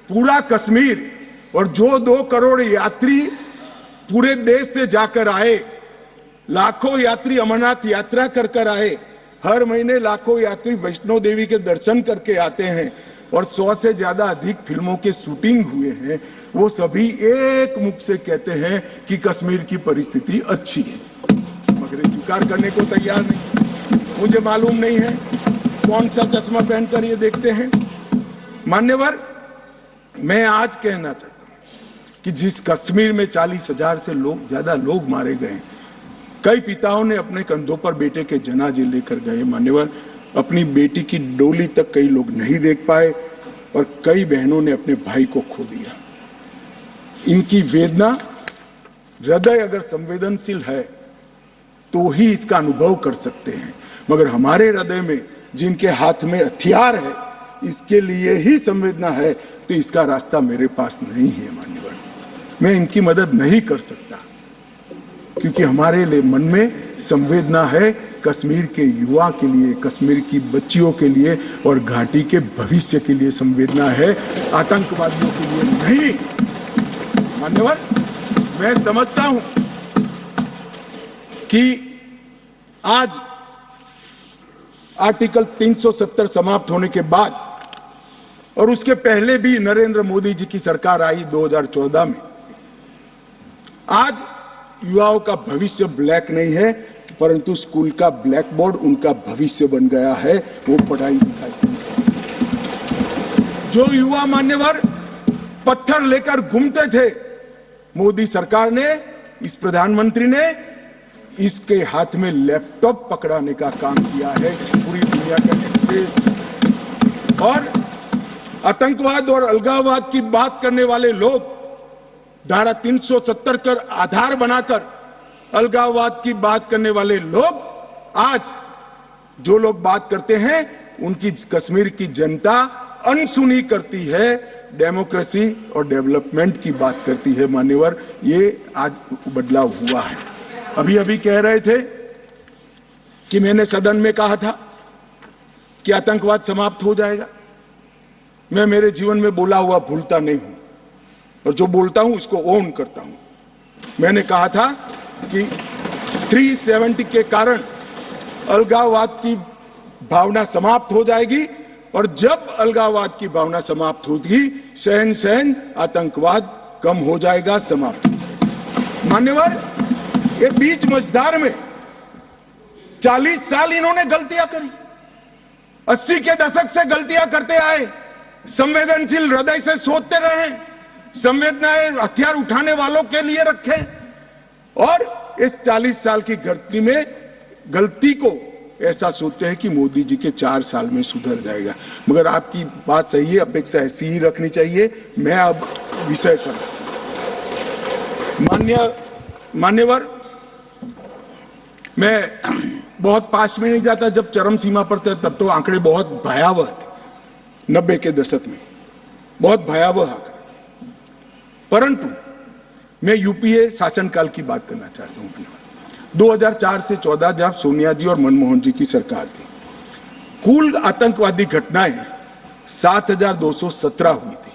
पूरा कश्मीर और जो 2 करोड़ यात्री पूरे देश से जाकर आए, लाखों यात्री अमरनाथ यात्रा कर आए, हर महीने लाखों यात्री वैष्णो देवी के दर्शन करके आते हैं, और 100 से ज्यादा अधिक फिल्मों के शूटिंग हुए हैं, वो सभी एक मुख से कहते हैं कि कश्मीर की परिस्थिति अच्छी है, मगर स्वीकार करने को तैयार नहीं। मुझे मालूम नहीं है कौन सा चश्मा पहनकर ये देखते हैं। मान्यवर, मैं आज कहना चाहता हूं कि जिस कश्मीर में 40,000 से ज्यादा लोग मारे गए, कई पिताओं ने अपने कंधों पर बेटे के जनाजे लेकर गए। मान्यवर, अपनी बेटी की डोली तक कई लोग नहीं देख पाए और कई बहनों ने अपने भाई को खो दिया। इनकी वेदना, हृदय अगर संवेदनशील है तो ही इसका अनुभव कर सकते हैं, मगर हमारे हृदय में जिनके हाथ में हथियार है, इसके लिए ही संवेदना है, तो इसका रास्ता मेरे पास नहीं है। मान्यवर, मैं इनकी मदद नहीं कर सकता, क्योंकि हमारे लिए मन में संवेदना है कश्मीर के युवा के लिए, कश्मीर की बच्चियों के लिए और घाटी के भविष्य के लिए संवेदना है, आतंकवादियों के लिए नहीं। मान्यवर, मैं समझता हूं कि आज आर्टिकल 370 समाप्त होने के बाद और उसके पहले भी नरेंद्र मोदी जी की सरकार आई 2014 में, आज युवाओं का भविष्य ब्लैक नहीं है, परंतु स्कूल का ब्लैक बोर्ड उनका भविष्य बन गया है, वो पढ़ाई लिखाई। जो युवा मान्यवर पत्थर लेकर घूमते थे, मोदी सरकार ने, इस प्रधानमंत्री ने इसके हाथ में लैपटॉप पकड़ाने का काम किया है। पूरी दुनिया का एक्सेस और आतंकवाद और अलगाववाद की बात करने वाले लोग धारा 370 कर आधार बनाकर अलगाववाद की बात करने वाले लोग, आज जो लोग बात करते हैं उनकी कश्मीर की जनता अनसुनी करती है, डेमोक्रेसी और डेवलपमेंट की बात करती है। मान्यवर, ये आज बदलाव हुआ है। अभी अभी कह रहे थे कि मैंने सदन में कहा था कि आतंकवाद समाप्त हो जाएगा। मैं मेरे जीवन में बोला हुआ भूलता नहीं हूं और जो बोलता हूं उसको ओन करता हूं। मैंने कहा था कि 370 के कारण अलगाववाद की भावना समाप्त हो जाएगी और जब अलगाववाद की भावना समाप्त होगी, सहन सहन आतंकवाद कम हो जाएगा, समाप्त हो जाएगा। मान्यवर, ये बीच मझधार में 40 साल इन्होंने गलतियां करी, 80 के दशक से गलतियां करते आए, संवेदनशील हृदय से सोचते रहे, संवेदनाएं हथियार उठाने वालों के लिए रखे और इस 40 साल की गलती को ऐसा सोचते हैं कि मोदी जी के 4 साल में सुधर जाएगा। मगर आपकी बात सही है, अपेक्षा ऐसी ही रखनी चाहिए। मैं अब विषय पर मान्यवर, मैं बहुत पास में नहीं जाता। जब चरम सीमा पर थे तब तो आंकड़े बहुत भयावह थे, 90 के दशक में बहुत भयावह आंकड़े थे, परंतु मैं यूपीए शासनकाल की बात करना चाहता हूं। 2004 से 14 जब सोनिया जी और मनमोहन जी की सरकार थी, कुल आतंकवादी घटनाएं 7,217 हुई थी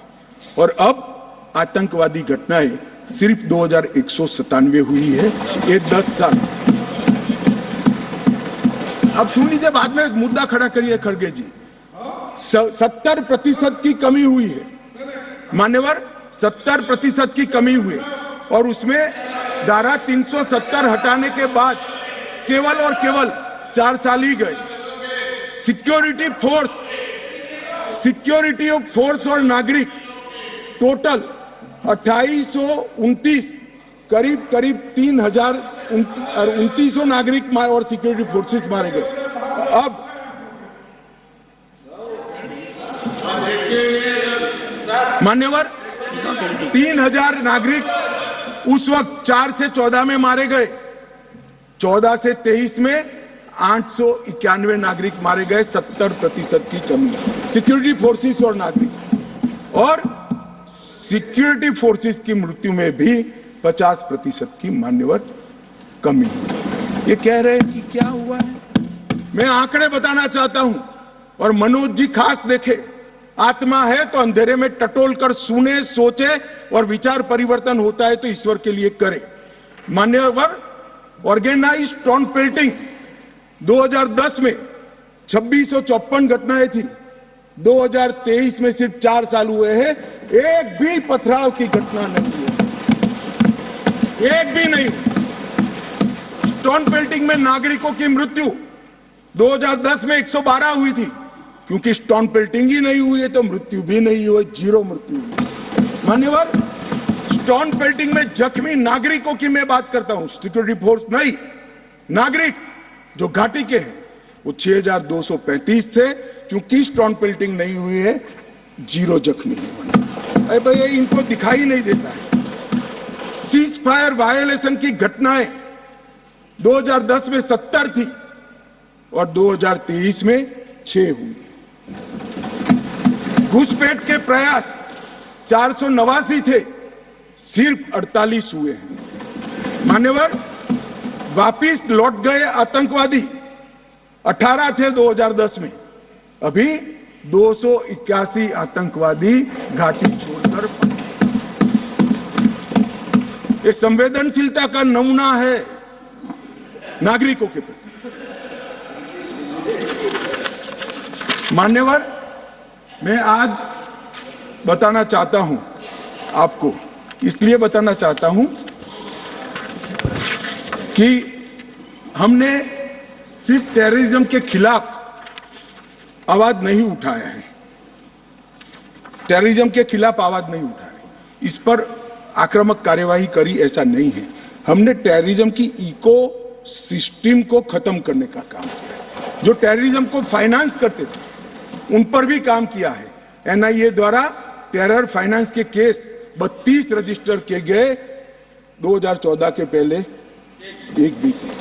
और अब आतंकवादी घटनाएं सिर्फ 2,197 हुई है। ये 10 साल। अब सुन लीजिए, बाद में मुद्दा खड़ा करिए खड़गे जी। 70% की कमी हुई है मान्यवर, 70% की कमी हुई और उसमें धारा 370 हटाने के बाद केवल और केवल 4 साल ही गए। सिक्योरिटी फोर्स और नागरिक टोटल 2829, करीब 3,2900 नागरिक और सिक्योरिटी फोर्सेस मारे गए। अब मान्यवर 3,000 नागरिक उस वक्त 4 से 14 में मारे गए, 14 से 23 में 891 नागरिक मारे गए। 70% की कमी सिक्योरिटी फोर्सेस और नागरिक, और सिक्योरिटी फोर्सेस की मृत्यु में भी 50% की मान्यवर कमी। ये कह रहे हैं कि क्या हुआ है। मैं आंकड़े बताना चाहता हूं और मनोज जी खास देखे। आत्मा है तो अंधेरे में टटोल कर सुने, सोचे और विचार परिवर्तन होता है तो ईश्वर के लिए करे। मान्यवर, ऑर्गेनाइज्ड टाउन पेल्टिंग 2010 में 2654 घटनाएं थी, 2023 में सिर्फ 4 साल हुए हैं, एक भी पथराव की घटना नहीं हुई, एक भी नहीं। टाउन पेल्टिंग में नागरिकों की मृत्यु 2010 में 112 हुई थी, क्योंकि स्टोन पेल्टिंग ही नहीं हुई है तो मृत्यु भी नहीं हुई, 0 मृत्यु हुई। मान्यवर, स्टोन पेल्टिंग में जख्मी नागरिकों की मैं बात करता हूं, सिक्योरिटी फोर्स नहीं, नागरिक जो घाटी के हैं वो 6235 थे, क्योंकि स्टोन पेल्टिंग नहीं हुई है 0 जख्मी है। अरे भाई इनको दिखाई नहीं देता है। सीज फायर वायोलेशन की घटनाएं 2010 में 70 थी और 2023 में 6 हुई। घुसपैठ के प्रयास 489 थे, सिर्फ 48 हुए हैं। मान्यवर, वापिस लौट गए आतंकवादी 18 थे 2010 में, अभी 281 आतंकवादी घाटी छोड़कर। ये संवेदनशीलता का नमूना है नागरिकों के प्रति। मान्यवर, मैं आज बताना चाहता हूं आपको, इसलिए बताना चाहता हूं कि हमने सिर्फ टेररिज्म के खिलाफ आवाज नहीं उठाया है, टेररिज्म के खिलाफ आवाज नहीं उठाया, इस पर आक्रामक कार्यवाही करी, ऐसा नहीं है। हमने टेररिज्म की इको सिस्टम को खत्म करने का काम किया। जो टेररिज्म को फाइनेंस करते थे उन पर भी काम किया है। एनआईए द्वारा टेरर फाइनेंस के केस 32 रजिस्टर किए गए 2014 के पहले, एक भी केस।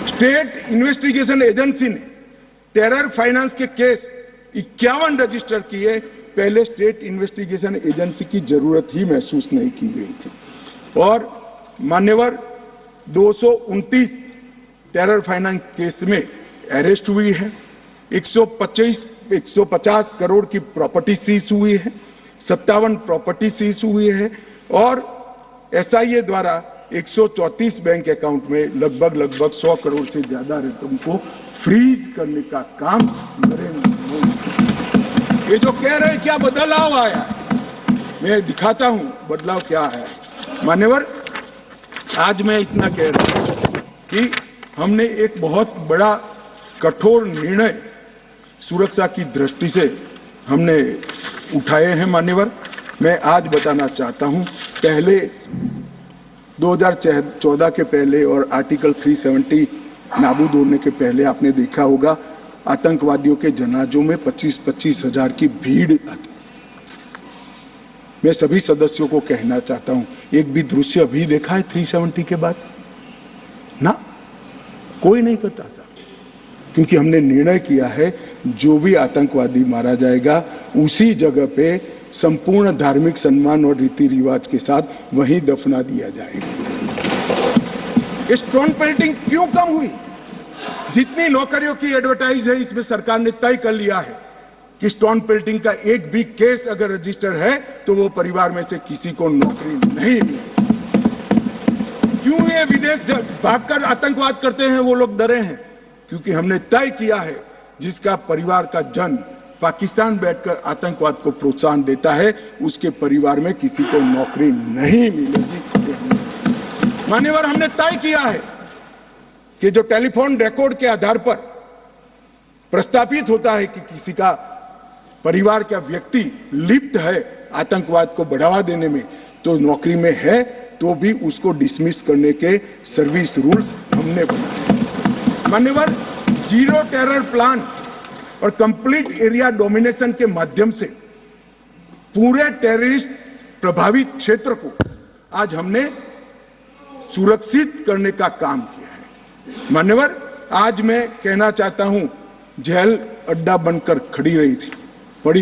स्टेट इन्वेस्टिगेशन एजेंसी ने टेरर फाइनेंस के केस 51 रजिस्टर किए, पहले स्टेट इन्वेस्टिगेशन एजेंसी की जरूरत ही महसूस नहीं की गई थी। और मान्यवर, 229 टेरर फाइनेंस केस में अरेस्ट हुई है, 150 करोड़ की प्रॉपर्टी सीज हुई है, 57 प्रॉपर्टी सीज हुई है, और एसआईए द्वारा 134 बैंक अकाउंट में लगभग 100 करोड़ से ज्यादा रकम को फ्रीज करने का काम नरेंद्र मोदी। ये जो कह रहे हैं क्या बदलाव आया है, मैं दिखाता हूं बदलाव क्या है। मान्यवर, आज मैं इतना कह रहा हूं कि हमने एक बहुत बड़ा कठोर निर्णय सुरक्षा की दृष्टि से हमने उठाए हैं। मान्यवर, मैं आज बताना चाहता हूं, पहले 2014 के पहले और आर्टिकल 370 नाबूद होने के पहले आपने देखा होगा आतंकवादियों के जनाजों में 25-25 हजार की भीड़ आती। मैं सभी सदस्यों को कहना चाहता हूं, एक भी दृश्य अभी देखा है 370 के बाद? ना, कोई नहीं करता साहब, क्योंकि हमने निर्णय किया है जो भी आतंकवादी मारा जाएगा उसी जगह पे संपूर्ण धार्मिक सम्मान और रीति रिवाज के साथ वहीं दफना दिया जाएगा। स्टोन पेल्टिंग क्यों कम हुई? जितनी नौकरियों की एडवर्टाइज है, इसमें सरकार ने तय कर लिया है कि स्टोन पेल्टिंग का एक भी केस अगर रजिस्टर है तो वो परिवार में से किसी को नौकरी नहीं मिली। क्यों ये विदेश से भागकर आतंकवाद करते हैं वो लोग डरे हैं? क्योंकि हमने तय किया है जिसका परिवार का जन पाकिस्तान बैठकर आतंकवाद को प्रोत्साहन देता है उसके परिवार में किसी को नौकरी नहीं मिलेगी। मान्यवर, हमने तय किया है कि जो टेलीफोन रिकॉर्ड के आधार पर प्रस्तापित होता है कि किसी का परिवार का व्यक्ति लिप्त है आतंकवाद को बढ़ावा देने में, तो नौकरी में है तो भी उसको डिसमिस करने के सर्विस रूल्स हमने बनाए। मान्यवर, जीरो टेरर प्लान और कंप्लीट एरिया डोमिनेशन के माध्यम से पूरे टेररिस्ट प्रभावित क्षेत्र को आज हमने सुरक्षित करने का काम किया है। मान्यवर, आज मैं कहना चाहता हूं, जेल अड्डा बनकर पड़ी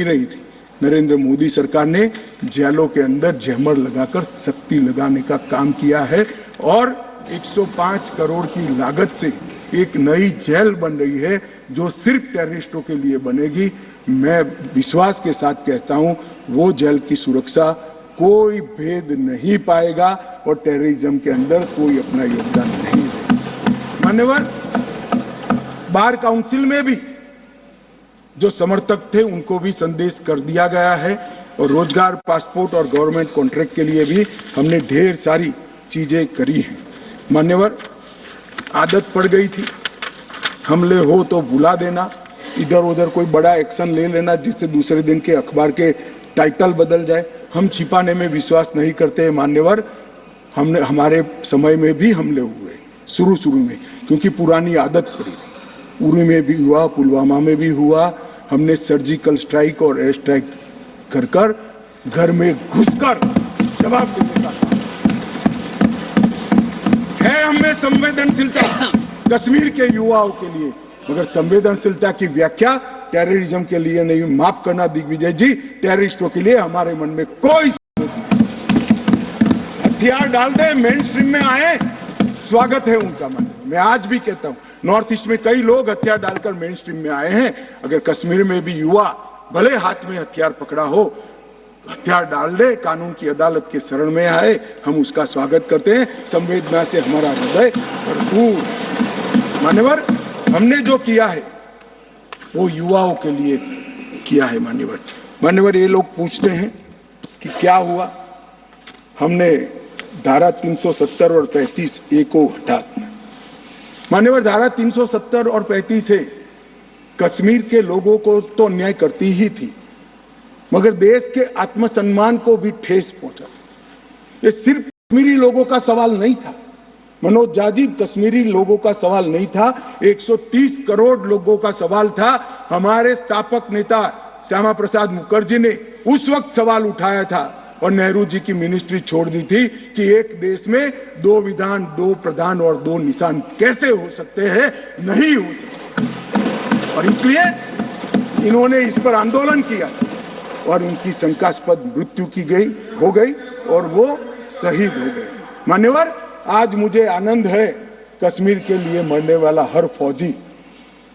रही थी। नरेंद्र मोदी सरकार ने जेलों के अंदर जैमर लगाकर सख्ती लगाने का काम किया है और 105 करोड़ की लागत से एक नई जेल बन रही है जो सिर्फ टेररिस्टों के लिए बनेगी। मैं विश्वास के साथ कहता हूं, वो जेल की सुरक्षा कोई भेद नहीं पाएगा और टेररिज्म के अंदर कोई अपना योगदान नहीं देगा। मान्यवर, बार काउंसिल में भी जो समर्थक थे उनको भी संदेश कर दिया गया है और रोजगार, पासपोर्ट और गवर्नमेंट कॉन्ट्रैक्ट के लिए भी हमने ढेर सारी चीजें करी हैं। मान्यवर, आदत पड़ गई थी हमले हो तो बुला देना, इधर उधर कोई बड़ा एक्शन ले लेना जिससे दूसरे दिन के अखबार के टाइटल बदल जाए। हम छिपाने में विश्वास नहीं करते हैं मान्यवर। हमने हमारे समय में भी हमले हुए शुरू में, क्योंकि पुरानी आदत पड़ी थी। उरी में भी हुआ, पुलवामा में भी हुआ। हमने सर्जिकल स्ट्राइक और एयर स्ट्राइक कर कर घर में घुसकर जवाब देने का है। हमें संवेदनशीलता कश्मीर के युवाओं के लिए, मगर संवेदनशीलता की व्याख्या टेररिज्म के लिए नहीं। माफ करना दिग्विजय जी, टेररिस्टों के लिए हमारे मन में कोई हथियार डाल दे, मेन स्ट्रीम में आए, स्वागत है उनका। मन मैं आज भी कहता हूं, नॉर्थ ईस्ट में कई लोग हथियार डालकर मेन स्ट्रीम में आए हैं। अगर कश्मीर में भी युवा भले हाथ में हथियार पकड़ा हो, हथियार डाल दे, कानून की अदालत के शरण में आए, हम उसका स्वागत करते हैं। संवेदना से हमारा हृदय भरपूर। मान्यवर, हमने जो किया है वो युवाओं के लिए किया है। मान्यवर, ये लोग पूछते हैं कि क्या हुआ। हमने धारा 370 और 35A को हटा दिया। मान्यवर, धारा 370 और 35 से कश्मीर के लोगों को तो अन्याय करती ही थी, मगर देश के आत्मसम्मान को भी ठेस पहुंचा। ये सिर्फ कश्मीरी लोगों का सवाल नहीं था मनोज जाजिब, कश्मीरी लोगों का सवाल नहीं था, 130 करोड़ लोगों का सवाल था। हमारे स्थापक नेता श्यामा प्रसाद मुखर्जी ने उस वक्त सवाल उठाया था और नेहरू जी की मिनिस्ट्री छोड़ दी थी कि एक देश में 2 विधान, 2 प्रधान और 2 निशान कैसे हो सकते हैं, नहीं हो सकते। और इसलिए इन्होंने इस पर आंदोलन किया और उनकी शंकास्पद मृत्यु हो गई और वो शहीद हो गए। मान्यवर, आज मुझे आनंद है, कश्मीर के लिए मरने वाला हर फौजी,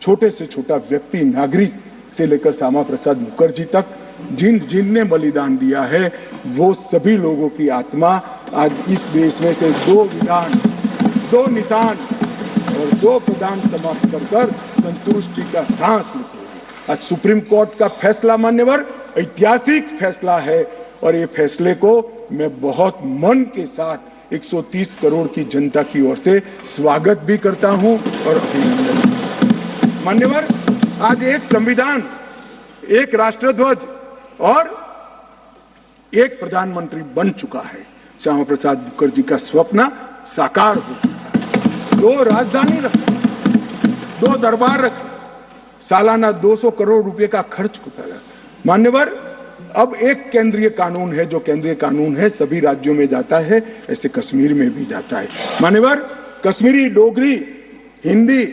छोटे से छोटा व्यक्ति, नागरिक से लेकर श्यामा प्रसाद मुखर्जी तक, जिनने बलिदान दिया है, वो सभी लोगों की आत्मा आज इस देश में से 2 विधान, 2 निशान और 2 प्रधान समाप्त कर संतुष्टि का सांस लेगी। आज सुप्रीम कोर्ट का फैसला मान्यवर ऐतिहासिक फैसला है और ये फैसले को मैं बहुत मन के साथ 130 करोड़ की जनता की ओर से स्वागत भी करता हूं और अभिनंदन। मान्यवर, आज एक संविधान, एक राष्ट्रध्वज और एक प्रधानमंत्री बन चुका है। श्यामा प्रसाद मुखर्जी का स्वप्न साकार हो चुका है। 2 राजधानी रखी, 2 दरबार रखे, सालाना 200 करोड़ रुपए का खर्च होता है। मान्यवर, अब एक केंद्रीय कानून है, जो केंद्रीय कानून है सभी राज्यों में जाता है, ऐसे कश्मीर में भी जाता है। मान्यवर, कश्मीरी, डोगरी, हिंदी,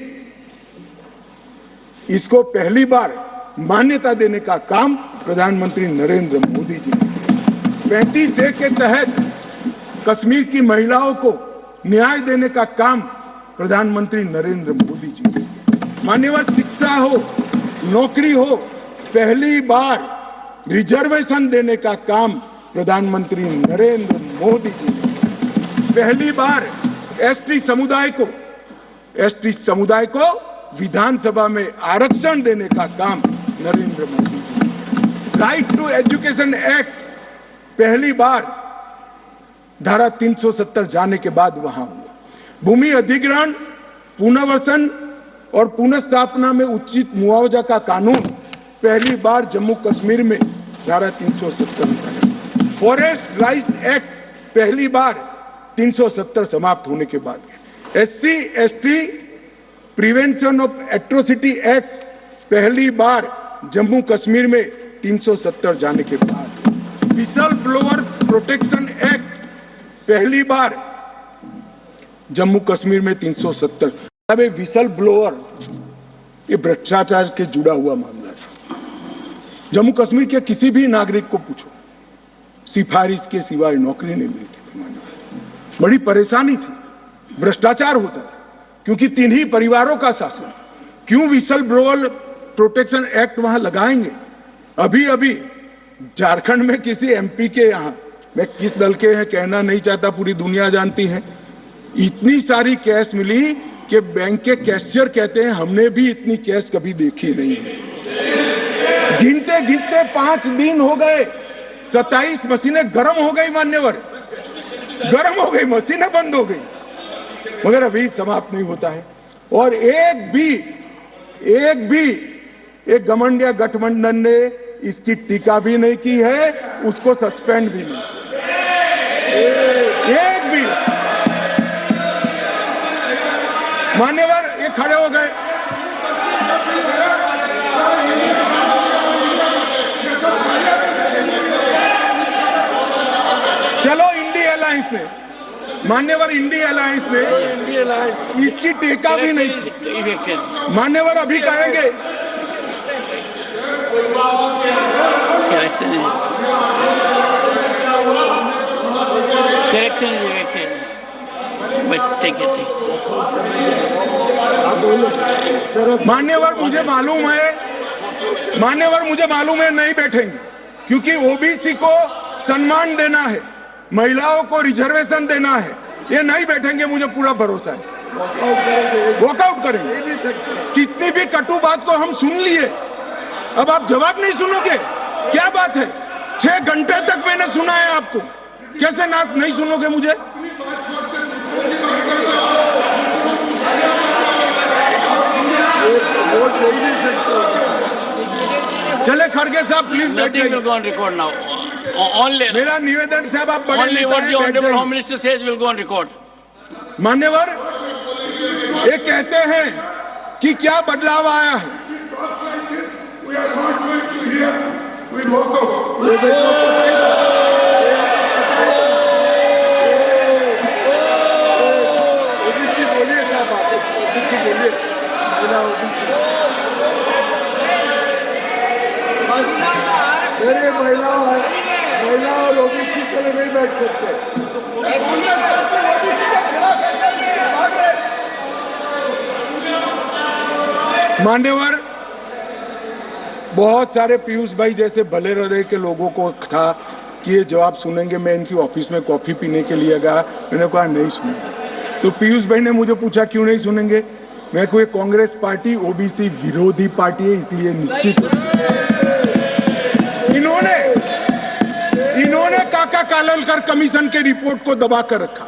इसको पहली बार मान्यता देने का काम प्रधानमंत्री नरेंद्र मोदी जी ने। 35A के तहत कश्मीर की महिलाओं को न्याय देने का काम प्रधानमंत्री नरेंद्र मोदी जी ने। मान्यवर, शिक्षा हो, नौकरी हो, पहली बार रिजर्वेशन देने का काम प्रधानमंत्री नरेंद्र मोदी जी ने। पहली बार एसटी समुदाय को विधानसभा में आरक्षण देने का काम Narendra Modi ji. Right to education act पहली बार धारा 370 जाने के बाद वहां हुआ। भूमि अधिग्रहण, पुनर्वसन और पुनर्स्थापना में उचित मुआवजा का कानून पहली बार जम्मू कश्मीर में धारा 370। फॉरेस्ट राइट्स एक्ट पहली बार 370 समाप्त होने के बाद। SC/ST prevention of atrocity act पहली बार जम्मू कश्मीर में 370 जाने के बाद। विसल ब्लोअर प्रोटेक्शन एक्ट पहली बार जम्मू कश्मीर में 370। अब विसल ब्लोअर ये भ्रष्टाचार के जुड़ा हुआ मामला था। जम्मू कश्मीर के किसी भी नागरिक को पूछो, सिफारिश के सिवाय नौकरी नहीं मिलती थी। मानो बड़ी परेशानी थी, भ्रष्टाचार होता था, क्योंकि 3 ही परिवारों का शासन था। क्यों विसल ब्लोअर प्रोटेक्शन एक्ट वहां लगाएंगे? अभी झारखंड में किसी MP के यहाँ, मैं किस दल के हैं कहना नहीं चाहता, पूरी दुनिया जानती है, इतनी सारी कैश मिली कि बैंक के कैशियर कहते हैं हमने भी इतनी कैश कभी देखी नहीं है। गिनते 5 दिन हो गए, 27 मशीनें गर्म हो गई। मान्यवर, गर्म हो गई, मशीनें बंद हो गई, मगर अभी समाप्त नहीं होता है। और एक भी एक घमंडिया गठबंधन ने इसकी टीका भी नहीं की है, उसको सस्पेंड भी नहीं, एक भी। मान्यवर ये खड़े हो गए। चलो इंडिया अलायंस ने, मान्यवर इंडिया अलायंस ने इसकी टीका भी नहीं की। मान्यवर अभी कहेंगे correction is elected, but take it. मान्यवर मुझे मालूम है, मान्यवर मुझे मालूम है नहीं बैठेंगे, क्योंकि ओबीसी को सम्मान देना है, महिलाओं को रिजर्वेशन देना है, ये नहीं बैठेंगे, मुझे पूरा भरोसा है। वॉकआउट करेंगे। कितनी भी कटु बात को हम सुन लिए, अब आप जवाब नहीं सुनोगे, क्या बात है? 6 घंटे तक मैंने सुना है आपको, कैसे ना नहीं सुनोगे मुझे? चले खड़गे साहब please Nothing will go on record now. Only मेरा निवेदन साहब, आप बड़े what नेता the हैं, honorable बैठ Home Minister says will go on record. जाइए। मान्यवर ये कहते हैं कि क्या बदलाव आया है? ओबीसी बोलिए साहब, वापस ओबीसी बोलिए, महिला ओबीसी। मेरे महिला और ओबीसी के लिए नहीं बैठ सकते। मान्यवर बहुत सारे पीयूष भाई जैसे भले हृदय के लोगों को था कि ये जवाब सुनेंगे, मैं इनकी ऑफिस में कॉफी पीने के लिए गया, मैंने कहा नहीं सुनेंगे। तो पीयूष भाई ने मुझे पूछा क्यों नहीं सुनेंगे, मैं कोई कांग्रेस पार्टी ओबीसी विरोधी पार्टी है, इसलिए निश्चित इन्होंने काका काललकर कमीशन के रिपोर्ट को दबा कर रखा,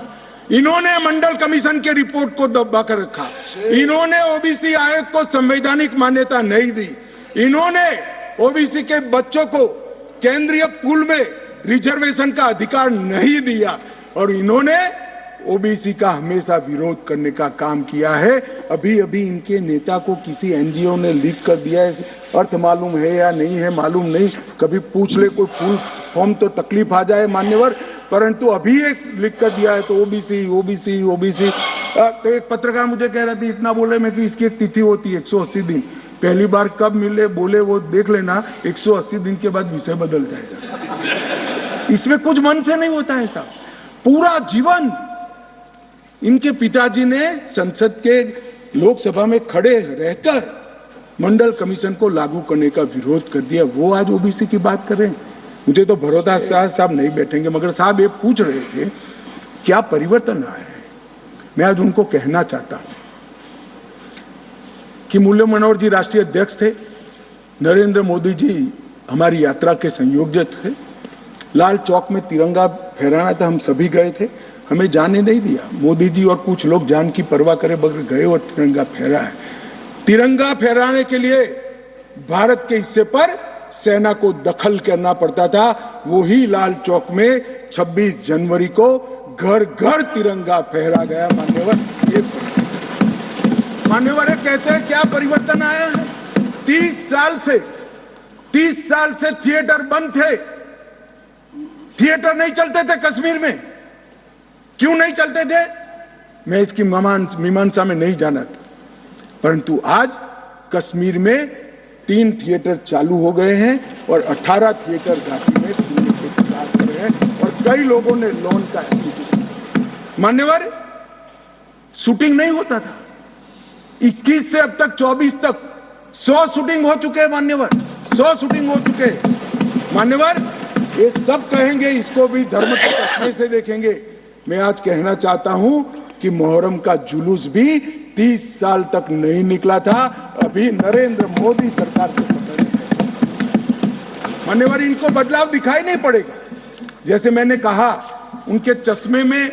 इन्होंने मंडल कमीशन के रिपोर्ट को दबा कर रखा, इन्होंने ओबीसी आयोग को संवैधानिक मान्यता नहीं दी, इन्होंने ओबीसी के बच्चों को केंद्रीय पूल में रिजर्वेशन का अधिकार नहीं दिया, और इन्होंने ओबीसी का हमेशा विरोध करने का काम किया है। अभी अभी इनके नेता को किसी एनजीओ ने लीक कर दिया है, अर्थ मालूम है या नहीं है मालूम नहीं, कभी पूछ ले कोई फुल फॉर्म तो तकलीफ आ जाए मान्यवर, परंतु अभी एक लिख कर दिया है तो ओबीसी ओबीसी ओबीसी। तो एक पत्रकार मुझे कह रहा था इतना बोले मैं कि इसकी एक तिथि होती है 180 दिन, पहली बार कब मिले बोले वो देख लेना, 180 दिन के बाद विषय बदल जाएगा। इसमें कुछ मन से नहीं होता है साहब। पूरा जीवन इनके पिताजी ने संसद के लोकसभा में खड़े रहकर मंडल कमीशन को लागू करने का विरोध कर दिया, वो आज ओबीसी की बात कर रहे हैं। मुझे तो भरोसा साहब नहीं बैठेंगे, मगर साहब ये पूछ रहे थे क्या परिवर्तन आया है। मैं आज उनको कहना चाहता हूं कि मुरली मनोहर जी राष्ट्रीय अध्यक्ष थे, नरेंद्र मोदी जी हमारी यात्रा के संयोजक थे, लाल चौक में तिरंगा फहराना था, हम सभी गए थे, हमें जाने नहीं दिया। मोदी जी और कुछ लोग जान की परवाह करे बगैर गए और तिरंगा फहरा है। तिरंगा फहराने के लिए भारत के हिस्से पर सेना को दखल करना पड़ता था, वही लाल चौक में 26 जनवरी को घर घर तिरंगा फहरा गया। मान्यवर कहते हैं क्या परिवर्तन आया है। 30 साल से थिएटर बंद थे, थिएटर नहीं चलते थे कश्मीर में। क्यों नहीं चलते थे मैं इसकी मीमांसा में नहीं जाना था, परंतु आज कश्मीर में 3 थिएटर चालू हो गए हैं और 18 थिएटर घाटी में खुलने के इंतजार कर रहे हैं, और कई लोगों ने लोन का एप्लीकेशन। मान्यवर शूटिंग नहीं होता था, 21 से अब तक 24 तक 100 शूटिंग हो चुके हैं मान्यवर, 100 शूटिंग हो चुके हैं मान्यवर। ये सब कहेंगे, इसको भी धर्म के चश्मे से देखेंगे। मैं आज कहना चाहता हूं कि मुहर्रम का जुलूस भी 30 साल तक नहीं निकला था, अभी नरेंद्र मोदी सरकार के समय मान्यवर इनको बदलाव दिखाई नहीं पड़ेगा। जैसे मैंने कहा उनके चश्मे में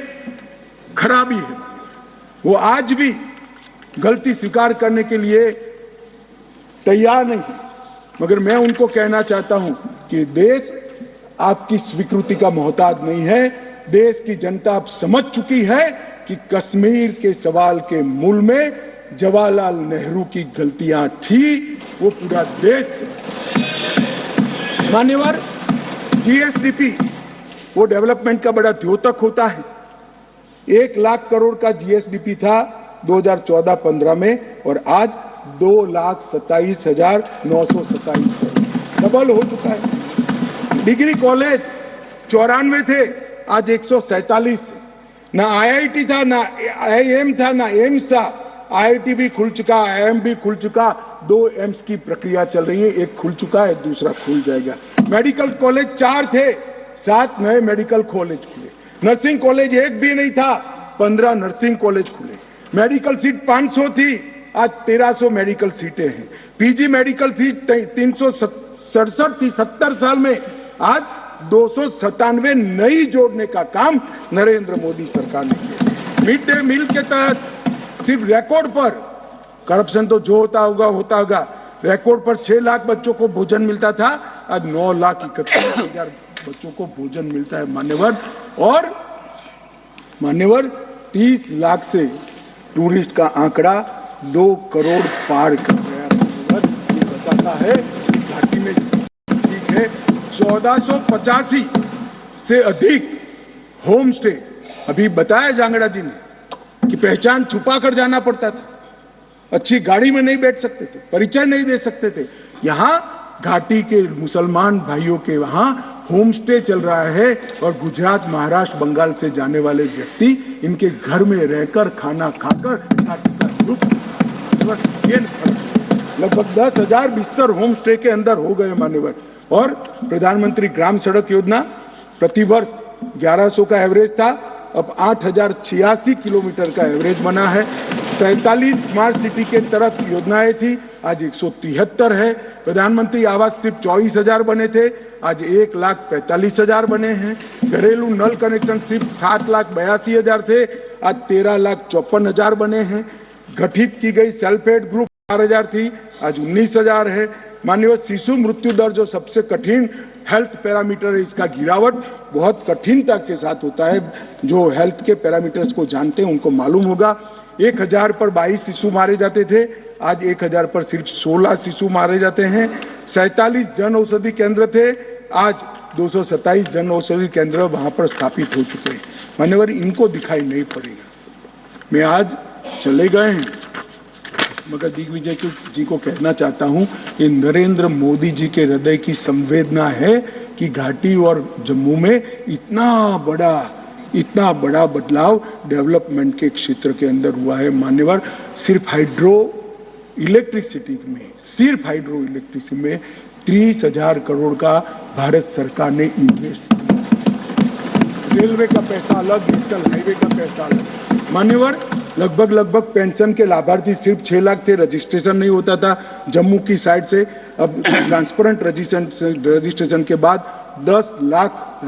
खराबी है, वो आज भी गलती स्वीकार करने के लिए तैयार नहीं, मगर मैं उनको कहना चाहता हूं कि देश आपकी स्वीकृति का मोहताज नहीं है। देश की जनता अब समझ चुकी है कि कश्मीर के सवाल के मूल में जवाहरलाल नेहरू की गलतियां थी, वो पूरा देश। मान्यवर, जीएसडीपी वो डेवलपमेंट का बड़ा द्योतक होता है। 1 लाख करोड़ का जीएसडीपी था 2014-15 में और आज 2,27,927 डबल हो चुका है। डिग्री कॉलेज 94 थे, आज 147 है। ना आईआईटी था, ना आईएम था, ना एम्स था। आईआईटी भी खुल चुका, आईएम भी खुल चुका, 2 एम्स की प्रक्रिया चल रही है। एक खुल चुका है, दूसरा खुल जाएगा। मेडिकल कॉलेज 4 थे, 7 नए मेडिकल कॉलेज खुले। नर्सिंग कॉलेज 1 भी नहीं था, 15 नर्सिंग कॉलेज खुले। मेडिकल सीट 500 थी, आज 1300 मेडिकल सीटें हैं। पीजी मेडिकल सीट 367 थी 70 साल में, आज 297 नई जोड़ने का काम नरेंद्र मोदी सरकार ने किया। मिड डे मील के तहत सिर्फ रिकॉर्ड पर, करप्शन तो जो होता होगा, रिकॉर्ड पर 6 लाख बच्चों को भोजन मिलता था, आज 9,31,000 बच्चों को भोजन मिलता है मान्यवर। और मान्यवर 30 लाख से टूरिस्ट का आंकड़ा 2 करोड़ पार कर गया मान्यवर। ये बताता है कि घाटी में ठीक है। 1485 से अधिक होम स्टे, अभी बताया जांगड़ा जी ने कि पहचान छुपा कर जाना पड़ता था, अच्छी गाड़ी में नहीं बैठ सकते थे, परिचय नहीं दे सकते थे। यहाँ घाटी के मुसलमान भाइयों के वहां होम स्टे चल रहा है और गुजरात, महाराष्ट्र, बंगाल से जाने वाले व्यक्ति इनके घर में रहकर खाना खाकर घाटी का लुत्फ, ये लगभग 10,000 बिस्तर होम स्टे के अंदर हो गए मान्यवर। और प्रधानमंत्री ग्राम सड़क योजना प्रतिवर्ष 1100 का एवरेज था, अब 8,086 किलोमीटर का एवरेज बना है। 47 स्मार्ट सिटी के तहत योजनाएं थी, आज 173 है। प्रधानमंत्री आवास सिर्फ 24,000 बने थे, आज 1,45,000 बने हैं। घरेलू नल कनेक्शन सिर्फ 7,82,000 थे, आज 13,54,000 बने हैं। गठित की गई सेल्फ हेल्प ग्रुप 4,000 थी, आज 19,000 है। माननीय शिशु मृत्यु दर जो सबसे कठिन हेल्थ पैरामीटर है, इसका गिरावट बहुत कठिनता के साथ होता है। जो हेल्थ के पैरामीटर्स को जानते हैं उनको मालूम होगा। 1,000 पर 22 शिशु मारे जाते थे, आज 1,000 पर सिर्फ 16 शिशु मारे जाते हैं। 47 जन औषधि केंद्र थे, आज 227 जन औषधि केंद्र वहां पर स्थापित हो चुके हैं। मान्यवर, इनको दिखाई नहीं पड़ेगा। मैं आज चले गए हैं, मगर दिग्विजय जी को कहना चाहता हूं, ये नरेंद्र मोदी जी के हृदय की संवेदना है कि घाटी और जम्मू में इतना बड़ा बदलाव डेवलपमेंट के क्षेत्र के अंदर हुआ है। मान्यवर, सिर्फ हाइड्रो इलेक्ट्रिसिटी में 30,000 करोड़ का भारत सरकार ने इन्वेस्ट किया। रेलवे का पैसा अलग, नेशनल हाईवे का पैसा अलग। मान्यवर, लगभग पेंशन के लाभार्थी सिर्फ 6 लाख थे, रजिस्ट्रेशन नहीं होता था जम्मू की साइड से। अब ट्रांसपेरेंट रजिस्ट्रेशन के बाद 10 लाख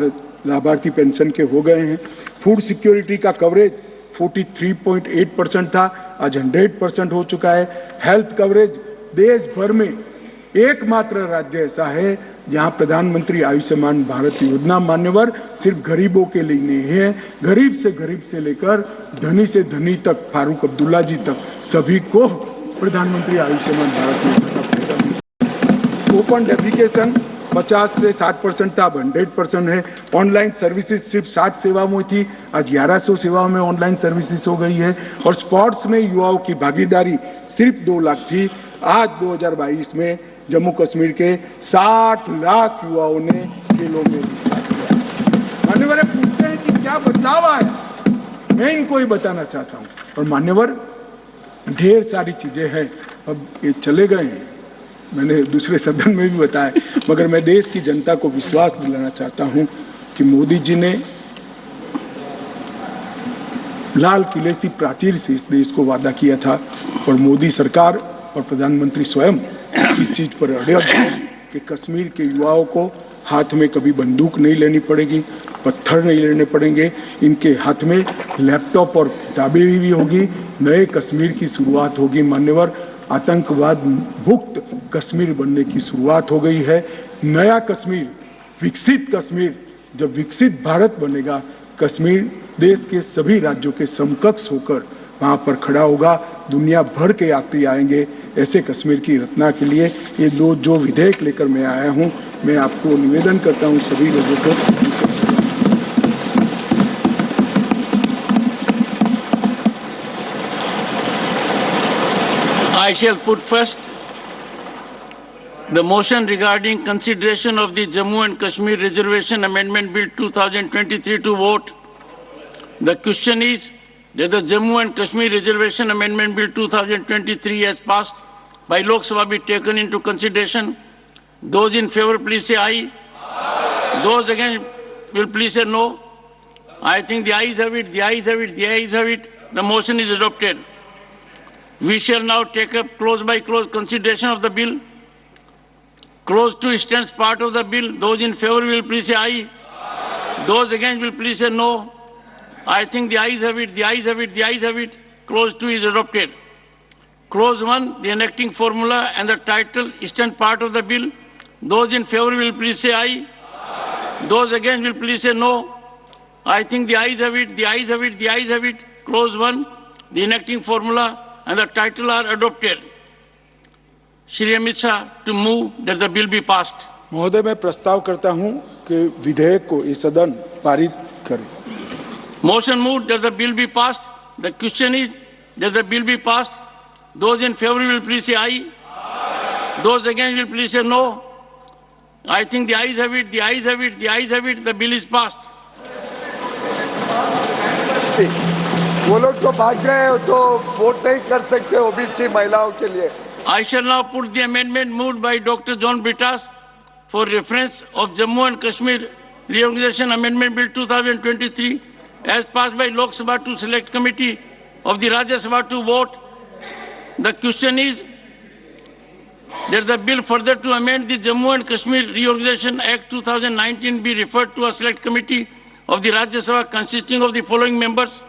लाभार्थी पेंशन के हो गए हैं। फूड सिक्योरिटी का कवरेज 43.8% था, आज 100% हो चुका है। हेल्थ कवरेज देश भर में एकमात्र राज्य ऐसा है जहां प्रधानमंत्री आयुष्मान भारत योजना मान्यवर सिर्फ गरीबों के लिए नहीं है, गरीब से लेकर धनी से धनी तक, फारूक अब्दुल्ला जी तक, सभी को प्रधानमंत्री आयुष्मान भारत योजना का फायदा मिला। ओपन एप्लीकेशन 50 से 60% था, अब 100% है। ऑनलाइन सर्विसेज सिर्फ 60 सेवाओं में थी, आज 1100 सेवाओं में ऑनलाइन सर्विसेज हो गई है। और स्पोर्ट्स में युवाओं की भागीदारी सिर्फ 2 लाख थी, आज 2022 में जम्मू कश्मीर के 60 लाख युवाओं ने खेलों में हिस्सा लिया। मान्यवर, पूछते हैं कि क्या बदलाव आया, मैं इनको ही बताना चाहता हूं। और मान्यवर, ढेर सारी चीजें हैं, अब ये चले गए हैं, मैंने दूसरे सदन में भी बताया, मगर मैं देश की जनता को विश्वास दिलाना चाहता हूं कि मोदी जी ने लाल किले से प्राचीर से इस देश को वादा किया था और मोदी सरकार और प्रधानमंत्री स्वयं इस चीज पर अड़ग कि कश्मीर के युवाओं को हाथ में कभी बंदूक नहीं लेनी पड़ेगी, पत्थर नहीं लेने पड़ेंगे, इनके हाथ में लैपटॉप और किताबें भी होगी, नए कश्मीर की शुरुआत होगी। मान्यवर, आतंकवाद मुक्त कश्मीर बनने की शुरुआत हो गई है। नया कश्मीर, विकसित कश्मीर, जब विकसित भारत बनेगा, कश्मीर देश के सभी राज्यों के समकक्ष होकर वहां पर खड़ा होगा। दुनिया भर के यात्री आएंगे ऐसे कश्मीर की रचना के लिए। ये जो विधेयक लेकर मैं आया हूं, मैं आपको निवेदन करता हूं सभी लोगों को। I shall put first the motion regarding consideration of the Jammu and Kashmir Reservation Amendment Bill 2023 to vote. The question is that the Jammu and Kashmir Reservation Amendment Bill 2023 as passed by Lok Sabha be taken into consideration. Those in favor, please say aye. Those against will please say no. I think the ayes have it, the ayes have it, the ayes have it. The motion is adopted. We shall now take up clause by clause consideration of the bill. Clause 2 stands part of the bill. Those in favor will please say aye. Those against will please say no. I think the ayes have it, the ayes have it, the ayes have it. Clause 2 is adopted. Clause 1, the enacting formula and the title stand part of the bill. Those in favor will please say aye. Those against will please say no. I think the ayes have it, the ayes have it, the ayes have it. Clause 1, the enacting formula and the title are adopted. Shri Amit Shah to move that the bill be passed. महोदय, मैं प्रस्ताव करता हूं कि विधेयक को ये सदन पारित करे। Motion moved that the bill be passed. The question is that the bill be passed. Those in favor will please say aye. Those against will please say no. I think the ayes have it, the ayes have it, the ayes have it. The bill is passed. वो लोग तो भाग गए तो vote नहीं कर सकते OBC महिलाओं के लिए। I shall now put the amendment moved by Dr. John Brittas for reference of Jammu and Kashmir Reorganization Amendment Bill 2023 as passed by Lok Sabha to Select Committee of the Rajya Sabha to vote. The question is that the bill further to amend the Jammu and Kashmir Reorganization Act 2019 be referred to a Select Committee of the Rajya Sabha consisting of the following members: